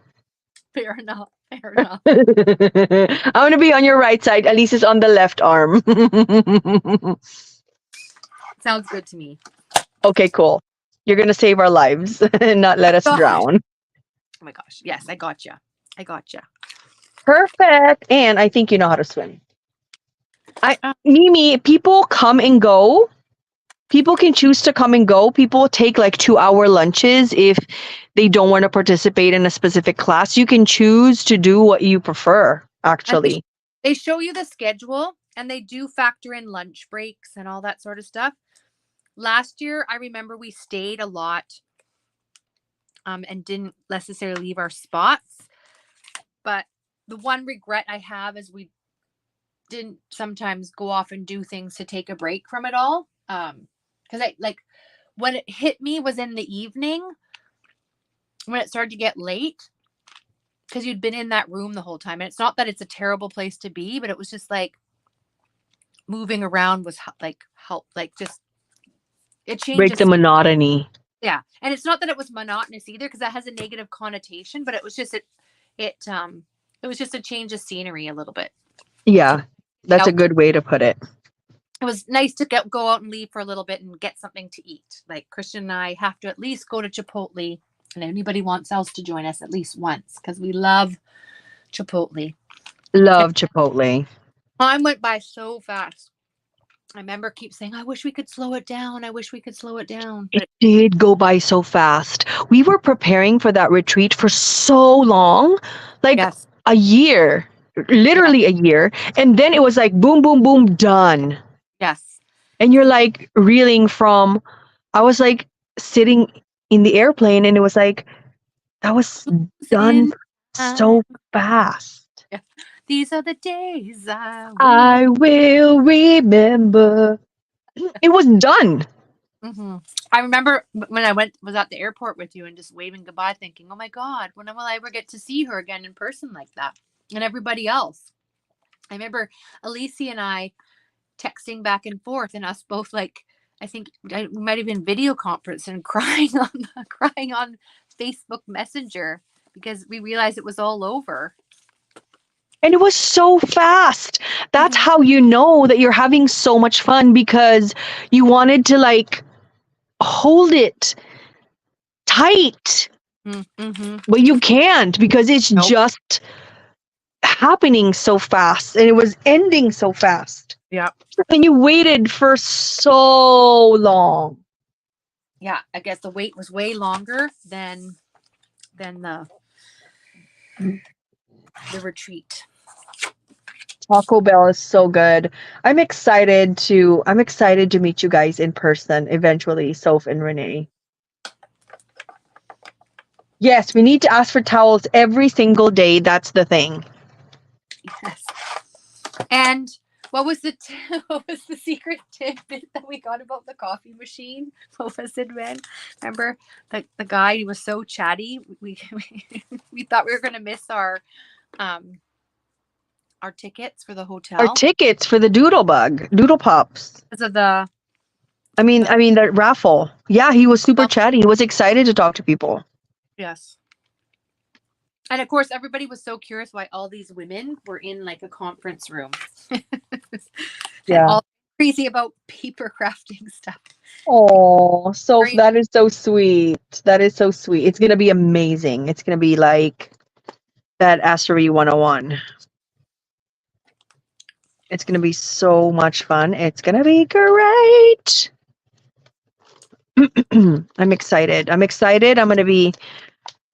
Fair enough. Fair enough. I'm gonna be on your right side. Alicia's on the left arm. Sounds good to me. Okay, cool. You're gonna save our lives and not let us Gosh. drown. Oh my gosh. Yes, I got you. I got you. Perfect. And I think you know how to swim. Mimi, people come and go. People can choose to come and go. People take like 2-hour lunches if they don't want to participate in a specific class. You can choose to do what you prefer, actually. They show you the schedule and they do factor in lunch breaks and all that sort of stuff. Last year, I remember we stayed a lot and didn't necessarily leave our spots. But the one regret I have is we didn't sometimes go off and do things to take a break from it all. Because I like when it hit me was in the evening when it started to get late because you'd been in that room the whole time. And it's not that it's a terrible place to be, but it was just like moving around was like help, like just it changes. Break the monotony. Yeah. And it's not that it was monotonous either because that has a negative connotation, but it was just it was just a change of scenery a little bit. Yeah, that's a good way to put it. It was nice to go out and leave for a little bit and get something to eat. Like Christian and I have to at least go to Chipotle, and anybody wants else to join us at least once because we love Chipotle. Love Chipotle. Time went by so fast. I remember keep saying, I wish we could slow it down. I wish we could slow it down. It did go by so fast. We were preparing for that retreat for so long, like yes. a year, literally a year. And then it was like, boom, boom, boom, done. Yes. And you're like reeling from, I was like sitting in the airplane and it was like, that was done so fast. Yeah. These are the days I will remember. It was done. Mm-hmm. I remember when I was at the airport with you and just waving goodbye, thinking, "Oh my God, when will I ever get to see her again in person like that?" And everybody else. I remember Alicia and I texting back and forth, and us both like, I think we might have been video conference and crying on Facebook Messenger because we realized it was all over. And it was so fast. That's how you know that you're having so much fun because you wanted to like hold it tight. Mm-hmm. But you can't because it's just happening so fast and it was ending so fast. Yeah. And you waited for so long. Yeah, I guess the wait was way longer than the retreat. Taco Bell is so good. I'm excited to meet you guys in person eventually, Soph and Renee. Yes, we need to ask for towels every single day. That's the thing. Yes. And what was the what was the secret tidbit that we got about the coffee machine? What was it, Ben? Remember the guy? He was so chatty. We thought we were gonna miss our tickets for the Our hotel tickets for the Doodle Pops. because of the I mean, the raffle. Yeah, he was super chatty. He was excited to talk to people. yes. And of course, everybody was so curious why all these women were in like a conference room. Yeah. And all crazy about paper crafting stuff. Oh, so Great. that is so sweet. That is so sweet. It's gonna be amazing. It's gonna be like that Astery 101. It's gonna be so much fun. It's gonna be great. I'm excited.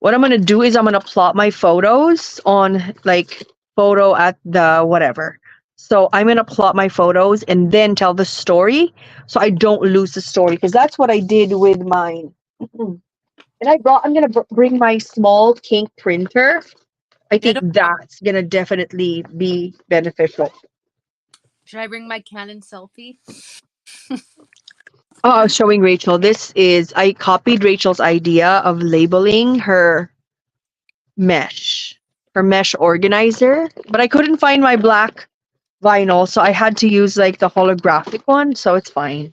What I'm gonna do is I'm gonna plot my photos on like photo at the whatever. So I'm gonna plot my photos and then tell the story so I don't lose the story because that's what I did with mine. And I'm gonna bring my small Kink printer. I think that's gonna definitely be beneficial. Should I bring my Canon selfie? Oh, I was showing Rachel. I copied Rachel's idea of labeling her mesh organizer, but I couldn't find my black vinyl, so I had to use like the holographic one, so it's fine.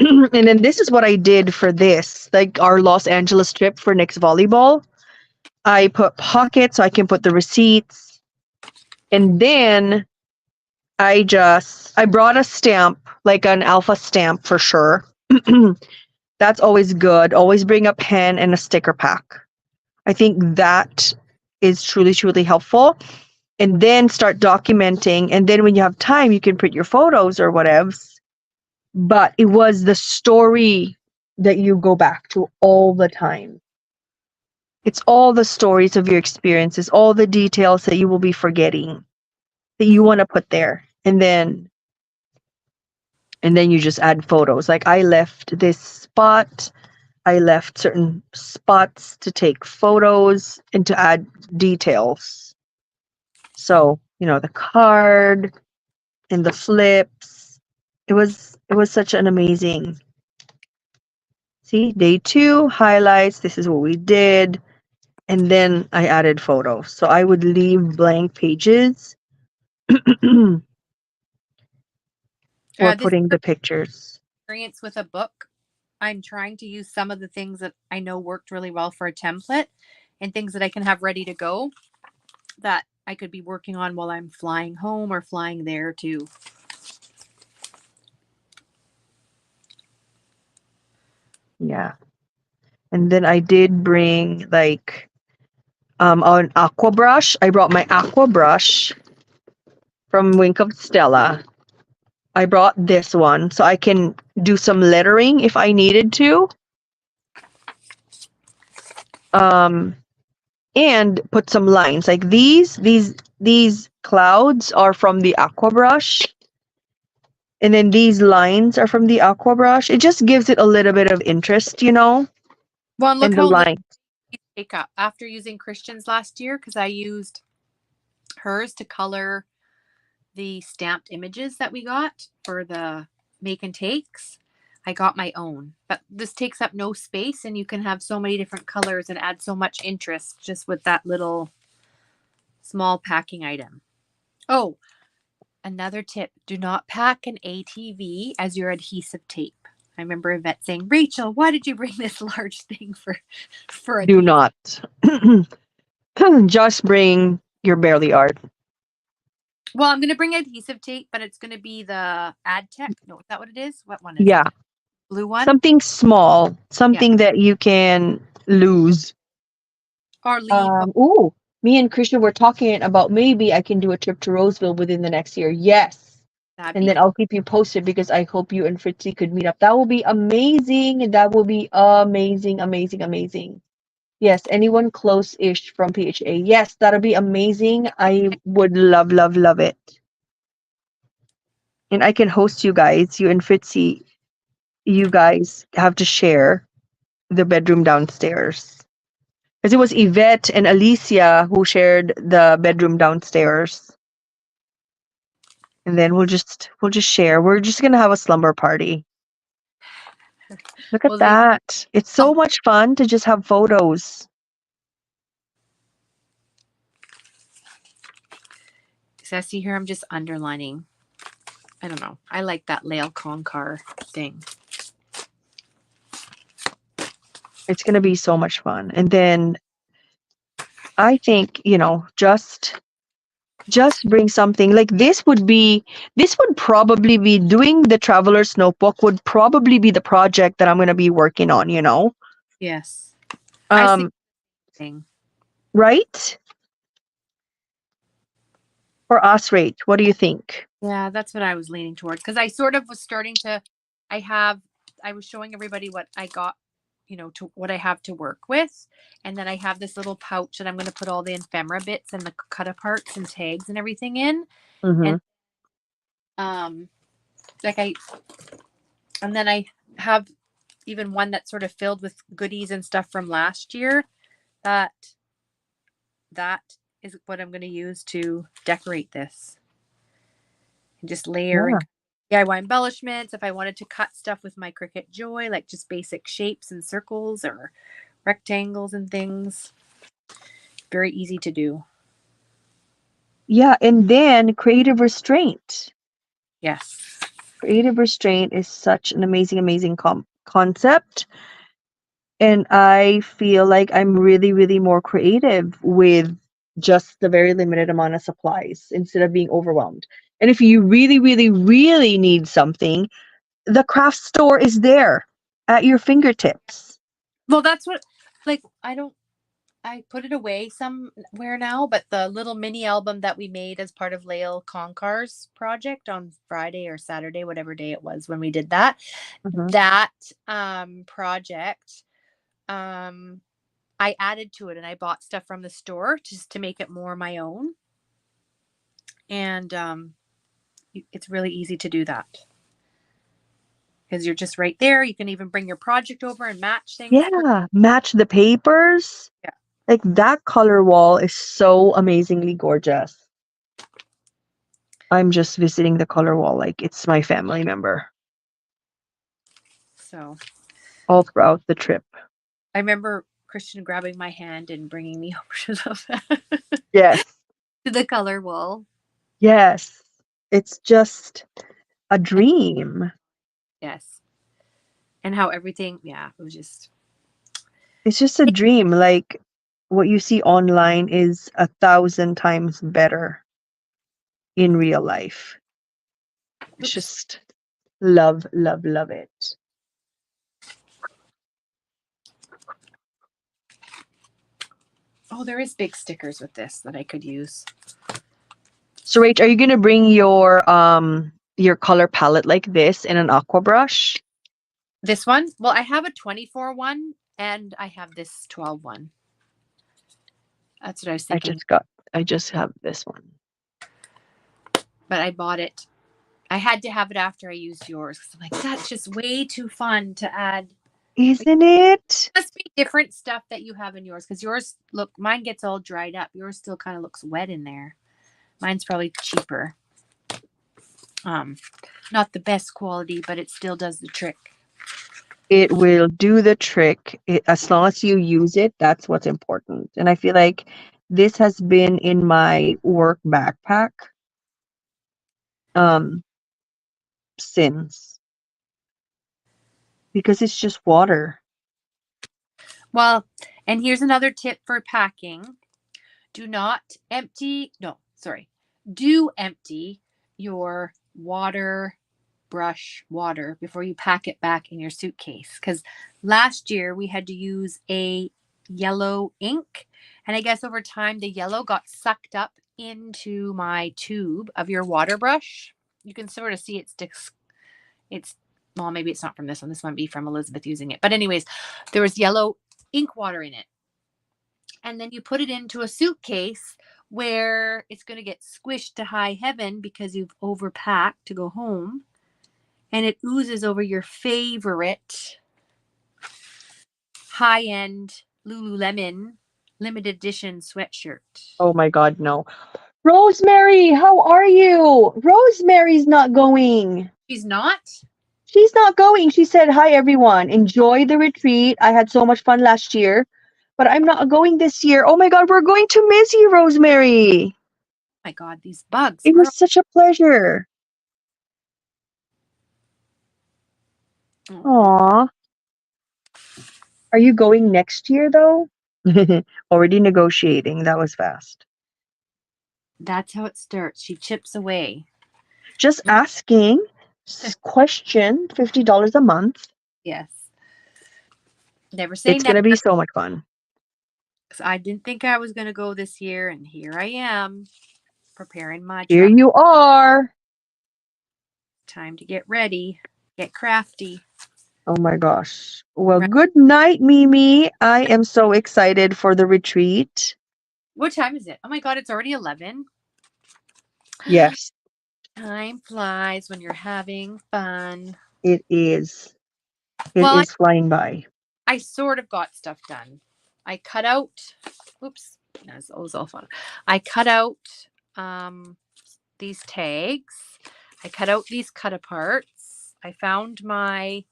And then this is what I did for this, like our Los Angeles trip for next volleyball. I put pockets so I can put the receipts, and then I brought a stamp, like an alpha stamp for sure. That's always good. Always bring a pen and a sticker pack. I think that is truly, truly helpful. And then start documenting. And then when you have time, you can print your photos or whatever. But it was the story that you go back to all the time. It's all the stories of your experiences, all the details that you will be forgetting that you want to put there. And then you just add photos. Like I left this spot. I left certain spots to take photos and to add details. So, the card and the flips. It was such an amazing. See, day 2 highlights. This is what we did. And then I added photos. So I would leave blank pages for putting the pictures. Experience with a book. I'm trying to use some of the things that I know worked really well for a template and things that I can have ready to go that I could be working on while I'm flying home or flying there too. Yeah. And then I did bring like an aqua brush. I brought my aqua brush from Wink of Stella. I brought this one so I can do some lettering if I needed to. And put some lines like these clouds are from the aqua brush. And then these lines are from the aqua brush. It just gives it a little bit of interest, Well, look and the line. Take up after using Christian's last year because I used hers to color the stamped images that we got for the make and takes. I got my own, but this takes up no space and you can have so many different colors and add so much interest just with that little small packing item. Oh, another tip, do not pack an ATV as your adhesive tape. I remember Yvette saying, Rachel, why did you bring this large thing for a Do not. Just bring your Barely Art. Well, I'm going to bring adhesive tape, but it's going to be the AdTech. No, is that what it is? What one is it? Blue one? Something small. Something that you can lose. Or leave. Me and Krishna were talking about maybe I can do a trip to Roseville within the next year. Yes. And then I'll keep you posted because I hope you and Fritzy could meet up. That will be amazing. That will be amazing, amazing, amazing. Yes, anyone close-ish from PHA. Yes, that'll be amazing. I would love, love, love it. And I can host you guys. You and Fritzy, you guys have to share the bedroom downstairs. Because it was Yvette and Alicia who shared the bedroom downstairs. And then we'll just share. We're just gonna have a slumber party. Look at Well, that. It's so much fun to just have photos. so I see here, I'm just underlining. I don't know. I like that Lael Concar thing. It's gonna be so much fun. And then I think, just bring something like this would probably be doing the traveler's notebook would probably be the project that I'm going to be working on, Yes. I see um thing. right for us, rate, what do you think? Yeah, that's what I was leaning towards, because I sort of was starting to, I was showing everybody what I got, to what I have to work with. And then I have this little pouch that I'm going to put all the ephemera bits and the cut aparts and tags and everything in. Mm-hmm. And and then I have even one that's sort of filled with goodies and stuff from last year. That is what I'm going to use to decorate this. And just layer and DIY embellishments. If I wanted to cut stuff with my Cricut Joy, like just basic shapes and circles or rectangles and things. Very easy to do. Yeah, and then creative restraint. Yes. Creative restraint is such an amazing concept. And I feel like I'm really, really more creative with just the very limited amount of supplies instead of being overwhelmed. And if you really, really, really need something, the craft store is there at your fingertips. Well, that's what, like, I put it away somewhere now, but the little mini album that we made as part of Lael Concar's project on Friday or Saturday, whatever day it was when we did that, Mhm. that project, I added to it and I bought stuff from the store just to make it more my own. And it's really easy to do that because you're just right there. You can even bring your project over and match things. Yeah, match the papers. Yeah. Like that color wall is so amazingly gorgeous. I'm just visiting the color wall like it's my family member So all throughout the trip. I remember Christian grabbing my hand and bringing me over to Yes. to the color wall. Yes. It's just a dream. Yes. And how everything, yeah, it was just. It's just a dream. Like what you see online is 1,000 times better in real life. It's just love, love, love it. Oh, there is big stickers with this that I could use. So, Rach, are you gonna bring your color palette like this in an aqua brush? This one? Well, I have a 24 one and I have this 12 one. That's what I was thinking. I just have this one. But I bought it. I had to have it after I used yours. I'm like, that's just way too fun to add. Isn't it? It must be different stuff that you have in yours, because yours, look, mine gets all dried up. Yours still kind of looks wet in there. Mine's probably cheaper. Not the best quality, but it still does the trick. It will do the trick. As long as you use it, that's what's important. And I feel like this has been in my work backpack since, because it's just water. Well, and here's another tip for packing. Do empty your brush water before you pack it back in your suitcase. Because last year we had to use a yellow ink. And I guess over time the yellow got sucked up into my tube of your water brush. You can sort of see it sticks. Well, maybe it's not from this one. This might be from Elizabeth using it. But anyways, there was yellow ink water in it. And then you put it into a suitcase where it's going to get squished to high heaven because you've overpacked to go home, and it oozes over your favorite high-end Lululemon limited edition sweatshirt. Oh my God, no. Rosemary, how are you? Rosemary's not going. She's not? She's not going. She said, "Hi, everyone. Enjoy the retreat. I had so much fun last year, but I'm not going this year." Oh my God, we're going to miss you, Rosemary. Oh my God, these bugs. It was such a pleasure. Aw. Are you going next year, though? Already negotiating. That was fast. That's how it starts. She chips away. Just asking. Question, $50 a month. Yes. Never say It's never. going to be so much fun. 'Cause I didn't think I was going to go this year, and here I am preparing my Here truck. you are. Time to get ready, get crafty. Oh my gosh. Well, good night, Mimi. I am so excited for the retreat. What time is it? Oh my God, it's already 11. Yes, Time flies when you're having fun. it is. It Well, is flying by. I sort of got stuff done. I cut out, oops, that was all fun. I cut out these tags. I cut out these cut aparts. I found my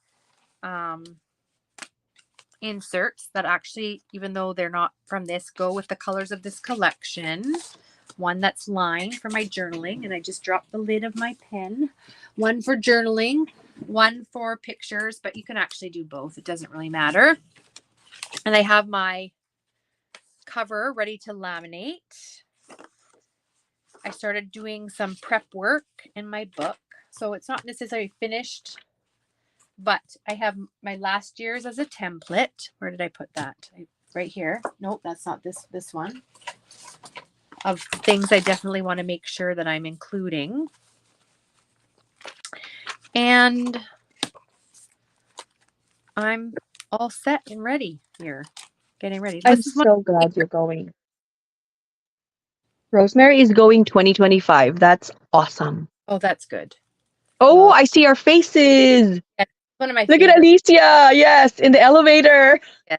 inserts that actually, even though they're not from this, go with the colors of this collection. One that's lined for my journaling, and I just dropped the lid of my pen. One for journaling, one for pictures, but you can actually do both. It doesn't really matter. And I have my cover ready to laminate. I started doing some prep work in my book, so it's not necessarily finished, but I have my last year's as a template. Where did I put that? Right here. Nope, that's not this one. Of things I definitely want to make sure that I'm including. And I'm all set and ready here. Getting ready. I'm so glad you're going. Rosemary is going 2025. That's awesome. Oh, that's good. Oh, well, I see our faces. One of my Look at Alicia. Yes, in the elevator. Yeah.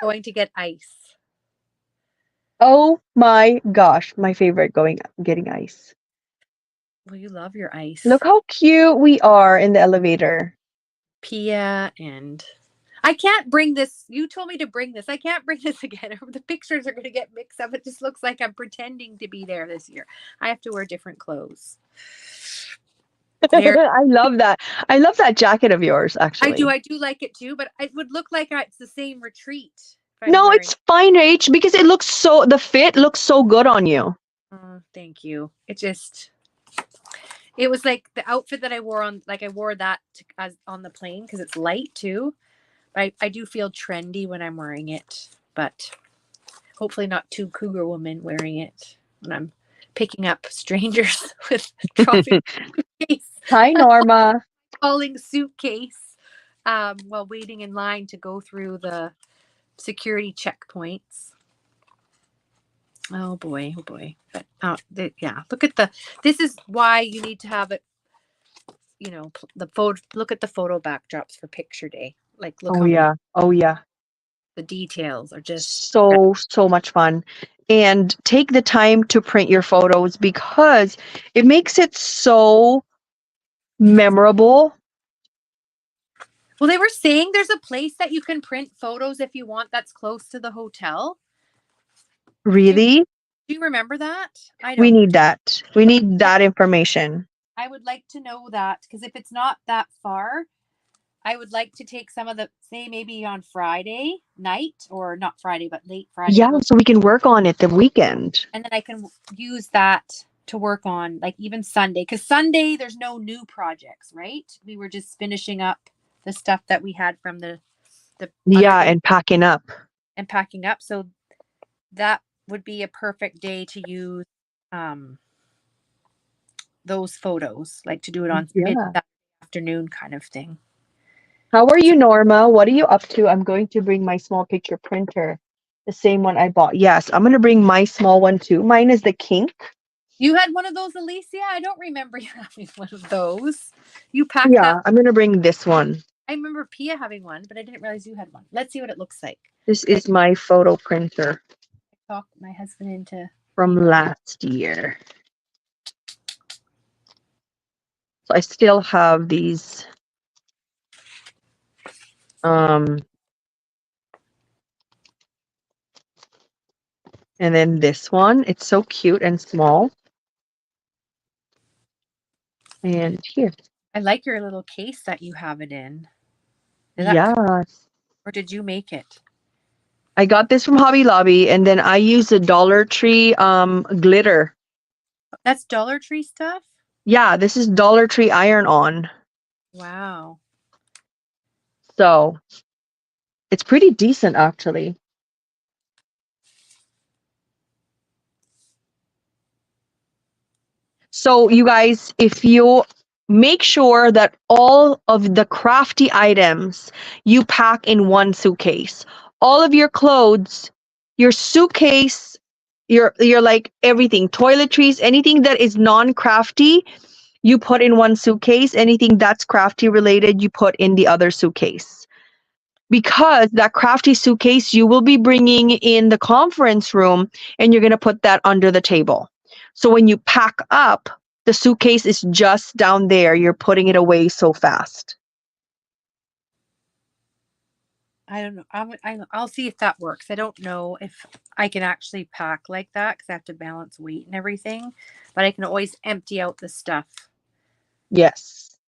Going to get ice. Oh my gosh, my favorite getting ice. Well, you love your ice. Look how cute we are in the elevator. Pia and I can't bring this. You told me to bring this. I can't bring this again. The pictures are going to get mixed up. It just looks like I'm pretending to be there this year. I have to wear different clothes. I love that. I love that jacket of yours, actually. I do like it too, but it would look like it's the same retreat. No, it's fine, Rach, because the fit looks so good on you. Oh, thank you. It was like the outfit that I wore on, like I wore that as on the plane because it's light too. But I do feel trendy when I'm wearing it, but hopefully not too cougar woman wearing it when I'm picking up strangers with coffee suitcase. Hi, Norma. Calling suitcase while waiting in line to go through the security checkpoints. Oh boy, oh boy. But yeah, this is why you need to have it, the photo, look at the photo backdrops for picture day. Like, look. Oh yeah. The details are just so much fun. And take the time to print your photos because it makes it so memorable. Well, they were saying there's a place that you can print photos if you want that's close to the hotel. Really? Do you remember that? We need that. We need that information. I would like to know that because if it's not that far, I would like to take some of say maybe on Friday night, or not Friday, but late Friday. Yeah, so we can work on it the weekend. And then I can use that to work on like even Sunday. Because Sunday, there's no new projects, right? We were just finishing up the stuff that we had from the and packing up. So that would be a perfect day to use those photos, like to do it on mid-afternoon kind of thing. How are you, Norma? What are you up to? I'm going to bring my small picture printer. The same one I bought. Yes, I'm gonna bring my small one too. Mine is the kink. You had one of those, Alicia? I don't remember you having one of those. You packed that. Yeah, I'm gonna bring this one. I remember Pia having one, but I didn't realize you had one. Let's see what it looks like. This is my photo printer Talk my husband into from last year. So I still have these. And then this one, it's so cute and small. And here. I like your little case that you have it in. Yes. Or did you make it? I got this from Hobby Lobby, and then I used the Dollar Tree glitter. That's Dollar Tree stuff? Yeah, this is Dollar Tree iron-on. Wow. So it's pretty decent, actually. So you guys, if you make sure that all of the crafty items you pack in one suitcase, all of your clothes, your suitcase, your like everything, toiletries, anything that is non-crafty, you put in one suitcase. Anything that's crafty related, you put in the other suitcase. Because that crafty suitcase you will be bringing in the conference room, and you're going to put that under the table. So when you pack up, the suitcase is just down there. You're putting it away so fast. I don't know. I'll see if that works. I don't know if I can actually pack like that because I have to balance weight and everything. But I can always empty out the stuff. Yes.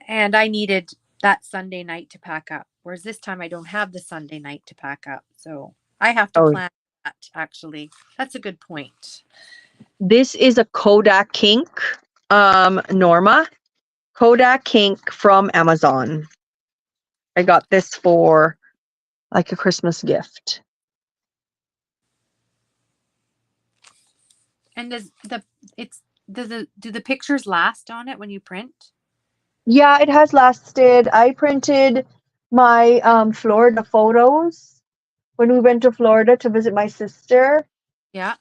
And I needed that Sunday night to pack up. Whereas this time I don't have the Sunday night to pack up. So I have to plan that, actually. That's a good point. This is a Kodak Kink, Norma. Kodak Kink from Amazon. I got this for like a Christmas gift. And do the pictures last on it when you print? Yeah, it has lasted. I printed my Florida photos when we went to Florida to visit my sister. Yeah.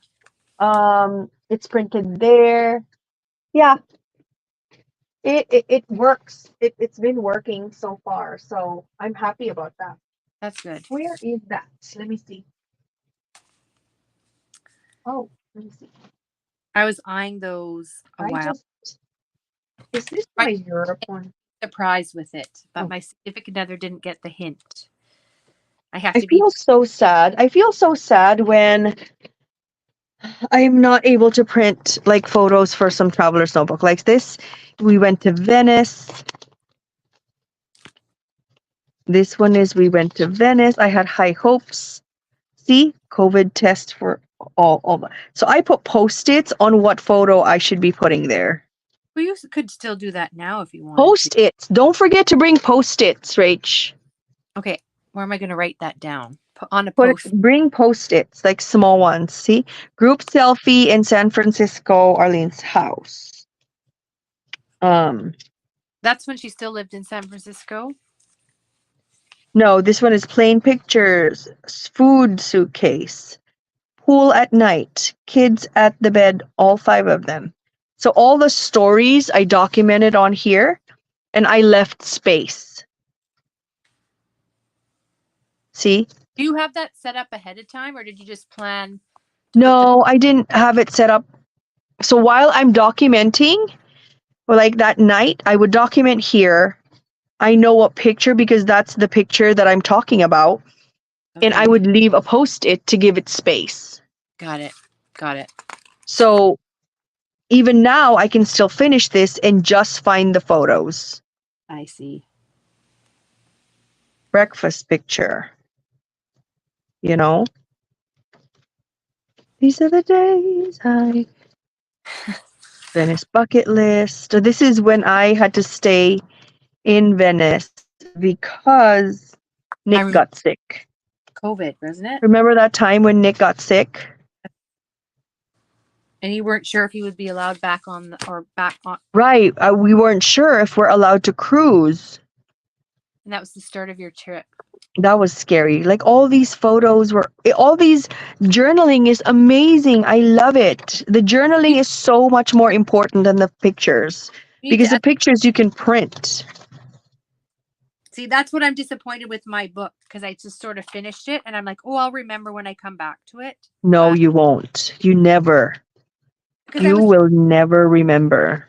It's printed there. Yeah. It works. It's been working so far, so I'm happy about that. That's good. Where is that? Let me see. Oh, let me see. I was eyeing those a while. Is this my Europe one? Surprised with it, but my significant other didn't get the hint. I feel so sad. I feel so sad when I'm not able to print like photos for some traveler's notebook like this. We went to Venice. This one is we went to Venice. I had high hopes. See, COVID test for all. So I put Post-its on what photo I should be putting there. Well, you could still do that now if you want. Post-its. Don't forget to bring Post-its, Rach. Okay, where am I going to write that down? On a post. Bring Post-its, like small ones. See, group selfie in San Francisco, Arlene's house. That's when she still lived in San Francisco? No, this one is plain pictures, food suitcase, pool at night, kids at the bed, all 5 of them. So all the stories I documented on here, and I left space. See? Do you have that set up ahead of time, or did you just plan? No, I didn't have it set up. So while I'm documenting, or like that night, I would document here. I know what picture because that's the picture that I'm talking about. Okay. And I would leave a Post-it to give it space. Got it. Got it. So even now I can still finish this and just find the photos. I see. Breakfast picture. You know? These are the days I... Venice bucket list. So this is when I had to stay in Venice because Nick got sick. COVID, wasn't it? Remember that time when Nick got sick? And you weren't sure if he would be allowed back on Right. We weren't sure if we're allowed to cruise. And that was the start of your trip. That was scary. Like all these journaling is amazing. I love it. The journaling is so much more important than the pictures You need because the to pictures you can print. see, that's what I'm disappointed with my book, because I just sort of finished it and I'm like, oh, I'll remember when I come back to it. No, you won't. You never. Because I You was will never remember.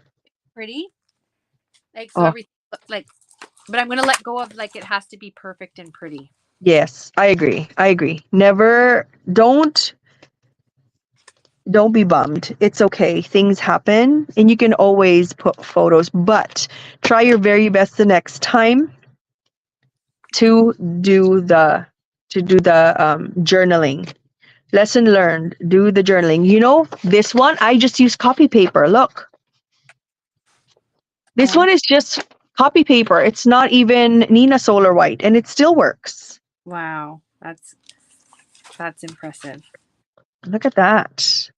pretty. Like, so Oh, everything looked like, but I'm going to let go of like, it has to be perfect and pretty. yes, I agree. I agree. Never, don't be bummed. It's okay. Things happen and you can always put photos, but try your very best the next time to do the journaling. Lesson learned, do the journaling. You know, this one I just use copy paper. Look. This Oh, one is just copy paper. It's not even Nina Solar White and it still works. wow. That's impressive. Look at that.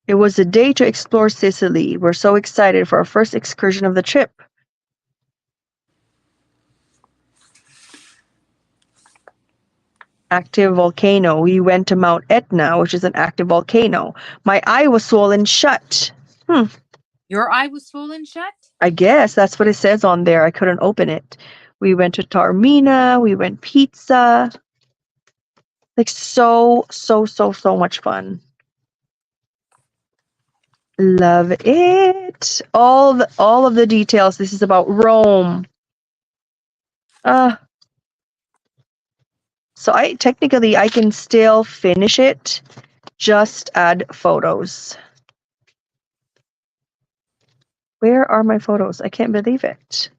It was a day to explore Sicily. We're so excited for our first excursion of the trip. Active volcano. We went to Mount Etna, which is an active volcano. My eye was swollen shut. Your eye was swollen shut? I guess that's what it says on there. I couldn't open it. We went to Taormina. We went pizza. Like so much fun. Love it. All of the details. This is about Rome. So I can still finish it. Just add photos. Where are my photos? I can't believe it.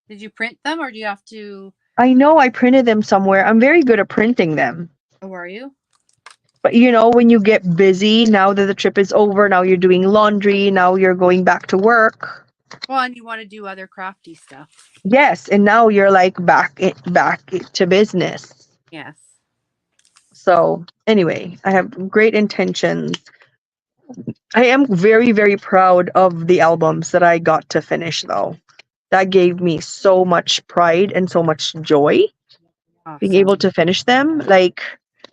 Did you print them or do you have to? I know I printed them somewhere. I'm very good at printing them. Oh, are you? But you know, when you get busy, now that the trip is over, now you're doing laundry, now you're going back to work. Well, and you want to do other crafty stuff. Yes, and now you're like back to business. Yes. So, anyway, I have great intentions. I am very, very proud of the albums that I got to finish, though. That gave me so much pride and so much joy being Awesome. able to finish them, like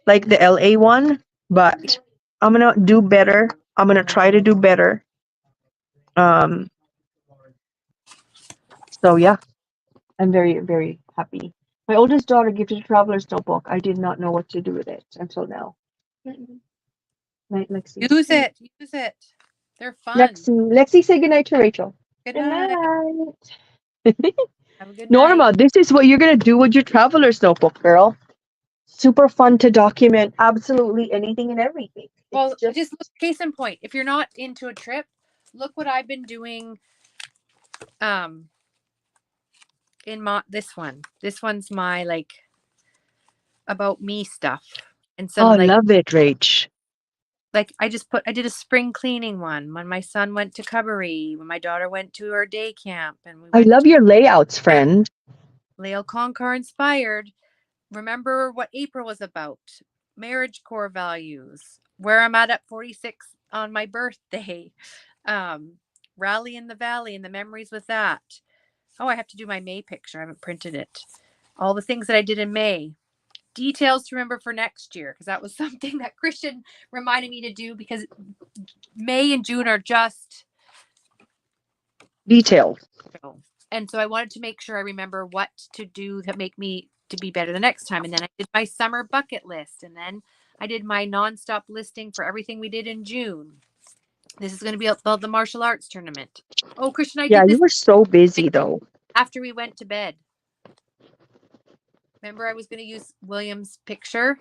the LA one. But I'm gonna do better. I'm gonna try to do better. Um. So yeah, I'm very, very happy. My oldest daughter gifted a traveler's notebook. I did not know what to do with it until now. Night, Lexi. Use it. Use it. They're fun. Lexi, say goodnight to Rachel. Good Good night. night. Have a good night. Norma, this is what you're gonna do with your traveler's notebook, girl. Super fun to document absolutely anything and everything. Well, It's just just look, case in point. If you're not into a trip, look what I've been doing. In this one. This one's my like about me stuff and some oh, love it, Rach. like I did a spring cleaning one when my son went to Cubbery, when my daughter went to her day camp, and we I went love your layouts, friend. Lael Concar inspired. Remember what April was about. Marriage core values. Where I'm at 46 on my birthday. Rally in the Valley and the memories with that. Oh, I have to do my May picture. I haven't printed it. All the things that I did in May. Details to remember for next year, because that was something that Christian reminded me to do, because May and June are just Details. and so I wanted to make sure I remember what to do that make me to be better the next time. And then I did my summer bucket list, and then I did my nonstop listing for everything we did in June. This is going to be about the martial arts tournament. Oh, Christian, I Yeah, did you this were so busy though. after we went to bed. Remember, I was going to use William's picture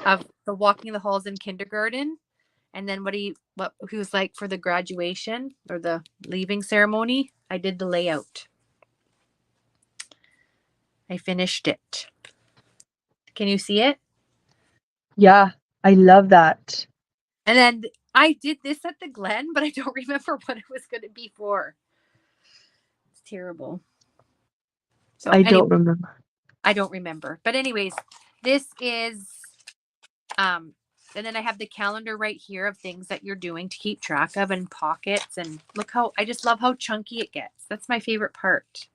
of the walking the halls in kindergarten, and then what he was like for the graduation or the leaving ceremony. I did the layout. I finished it. Can you see it? Yeah, I love that. And then I did this at the Glen, but I don't remember what it was going to be for. It's terrible. So I anyway, don't remember. I don't remember. But anyways, this is and then I have the calendar right here of things that you're doing to keep track of, and pockets, and look how I just love how chunky it gets. That's my favorite part.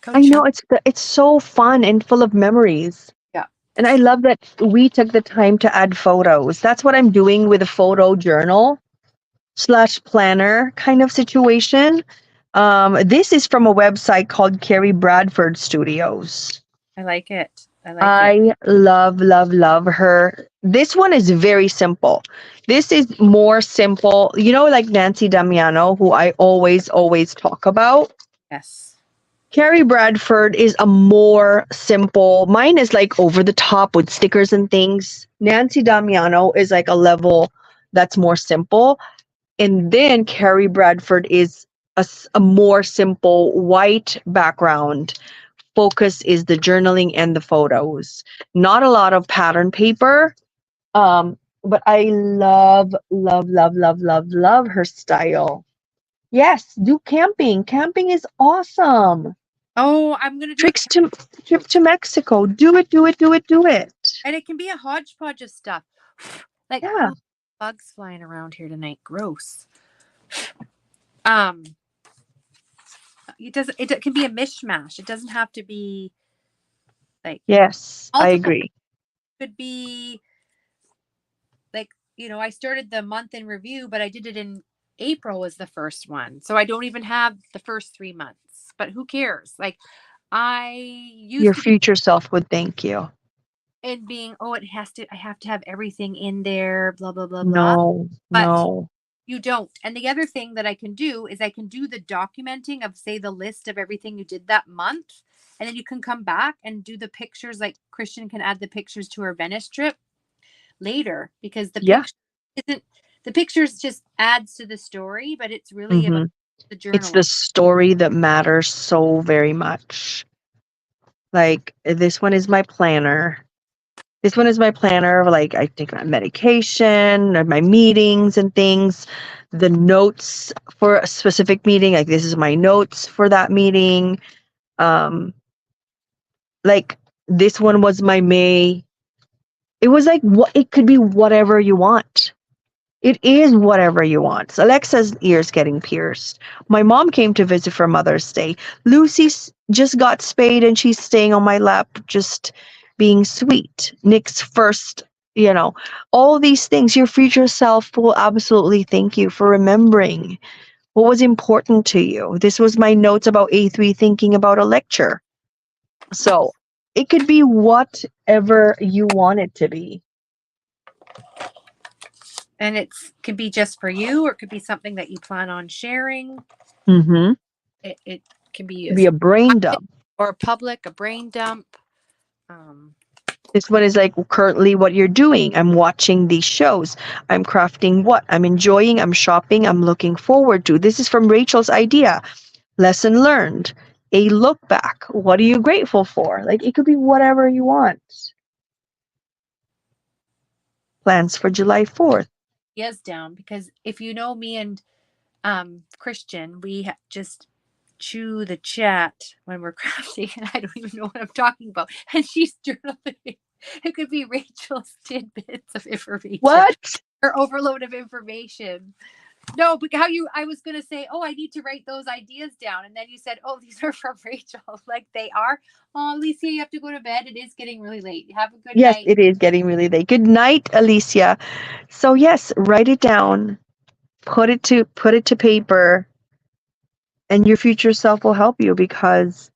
I Coach. know it's so fun and full of memories. Yeah. And I love that we took the time to add photos. That's what I'm doing with a photo journal slash planner kind of situation. This is from a website called Carrie Bradford Studios. I like it. I like it. I love, love, love her. This one is very simple. This is more simple. You know, like Nancy Damiano, who I always, always talk about. Yes. Carrie Bradford is a more simple. Mine is like over the top with stickers and things. Nancy Damiano is like a level that's more simple. And then Carrie Bradford is a more simple white background. Focus is the journaling and the photos. Not a lot of pattern paper. But I love, love, love, love, love, love her style. Yes, do camping. Camping is awesome. Oh, I'm gonna do a Tricks to trip to Mexico. Do it, do it, do it, do it. and it can be a hodgepodge of stuff. Like Yeah. bugs flying around here tonight. Gross. Um, it can be a mishmash. It doesn't have to be like Yes, I multiple. agree. Could be like, I started the month in review, but I did it in April was the first one. So I don't even have the first 3 months. But who cares? Like I Your used to be future self would thank you. in being, oh, I have to have everything in there, blah, blah, blah, blah. No, But no. you don't. And the other thing that I can do is I can do the documenting of, say, the list of everything you did that month. And then you can come back and do the pictures. Like Christian can add the pictures to her Venice trip later because Yeah. the pictures just adds to the story, but it's really about hmm the It's journal. the story that matters so very much. This one is my planner. This one is my planner of like I take my medication or my meetings and things. The notes for a specific meeting, like this is my notes for that meeting. Um, like this one was my May. It was like what it could be whatever you want. It is whatever you want. So Alexa's ears getting pierced. My mom came to visit for Mother's Day. Lucy's just got spayed and she's staying on my lap, just being sweet. Nick's first, all these things. Your future self will absolutely thank you for remembering what was important to you. This was my notes about A3 thinking about a lecture. So it could be whatever you want it to be. And it could be just for you, or it could be something that you plan on sharing. Mm-hmm. It can be Be a brain dump. or a brain dump. This one is like currently what you're doing. I'm watching these shows. I'm crafting what? I'm enjoying. I'm shopping. I'm looking forward to. This is from Rachel's idea. Lesson learned. A look back. What are you grateful for? Like it could be whatever you want. Plans for July 4th. Yes, down because if you know me and Christian, we just chew the chat when we're crafting, and I don't even know what I'm talking about. And she's journaling. It could be Rachel's tidbits of information. What? Or overload of information. No, but I was going to say, oh, I need to write those ideas down. And then you said, oh, these are from Rachel. Like they are. Oh, Alicia, you have to go to bed. It is getting really late. Have a good Yes, night. it is getting really late. Good night, Alicia. So yes, write it down. Put it to paper. And your future self will help you because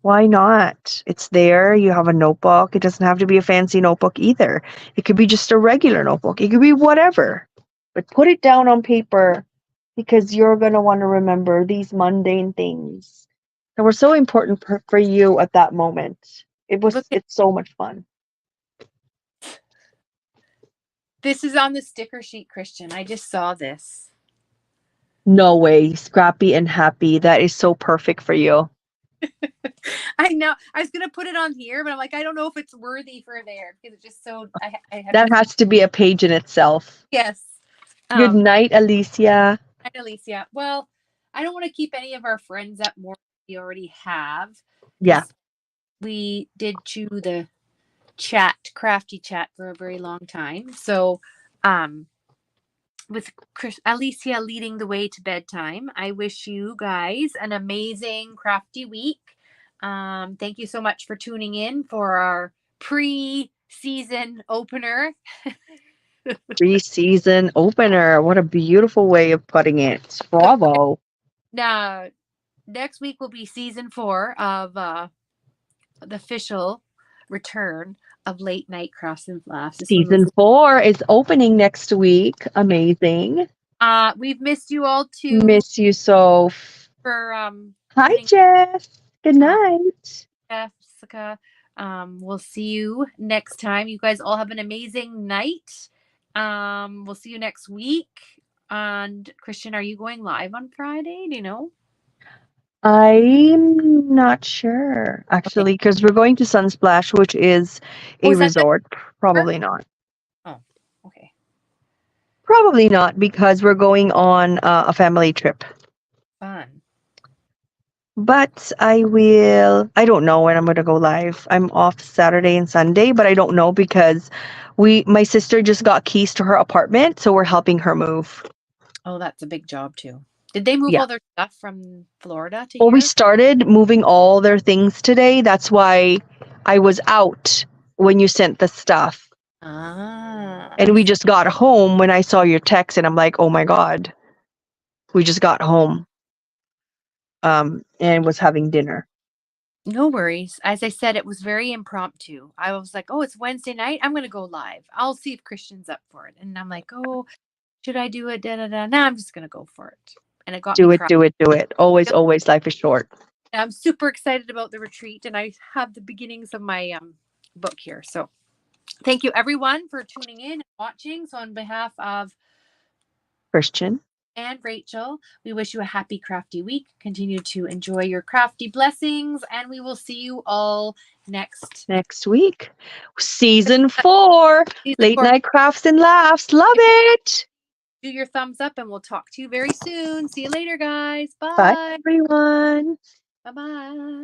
why not? It's there. You have a notebook. It doesn't have to be a fancy notebook either. It could be just a regular notebook. It could be whatever. But put it down on paper because you're going to want to remember these mundane things that were so important for you at that moment. It's so much fun. This is on the sticker sheet, Christian. I just saw this. No way. Scrappy and happy. That is so perfect for you. I know. I was gonna put it on here, but I'm like, I don't know if it's worthy for there because it's just so. I have That has to be a page in itself. Yes. Good night, Alicia. Night, Alicia. Well, I don't want to keep any of our friends up more than we already have. Yeah. We did chew the crafty chat for a very long time. So, with Alicia leading the way to bedtime, I wish you guys an amazing crafty week. Thank you so much for tuning in for our pre-season opener. Pre-season opener. What a beautiful way of putting it. Bravo. Now, next week will be season 4 of the official return of Late Night Crafts and Laughs. Season 4 is opening next week. Amazing. We've missed you all too. Miss you so. For Hi, Jeff. Good night. Jessica. We'll see you next time. You guys all have an amazing night. We'll see you next week. And Christian, are you going live on Friday? Do you know? I'm not sure, actually, because we're going to Sunsplash, which is a resort. Probably not. Oh, okay. Probably not, because we're going on a family trip. Fun. But I don't know when I'm going to go live. I'm off Saturday and Sunday, but I don't know because my sister just got keys to her apartment, so we're helping her move. Oh, that's a big job too. Did they move all their stuff from Florida to Well, here? we started moving all their things today. That's why I was out when you sent the stuff. And we just got home when I saw your text, and I'm like, oh my God. We just got home and was having dinner. No worries. As I said, it was very impromptu. I was like, oh, it's Wednesday night. I'm going to go live. I'll see if Christian's up for it. And I'm like, oh, should I do it? No, I'm just going to go for it. And it got do me it, do it, do it. Always, always, life is short. I'm super excited about the retreat, and I have the beginnings of my book here. So thank you, everyone, for tuning in and watching. So on behalf of Christian and Rachel, we wish you a happy crafty week. Continue to enjoy your crafty blessings, and we will see you all next week. Season 4, Late Night Crafts and Laughs. Love it. Do your thumbs up, and we'll talk to you very soon. See you later, guys. Bye. Bye, everyone. Bye-bye.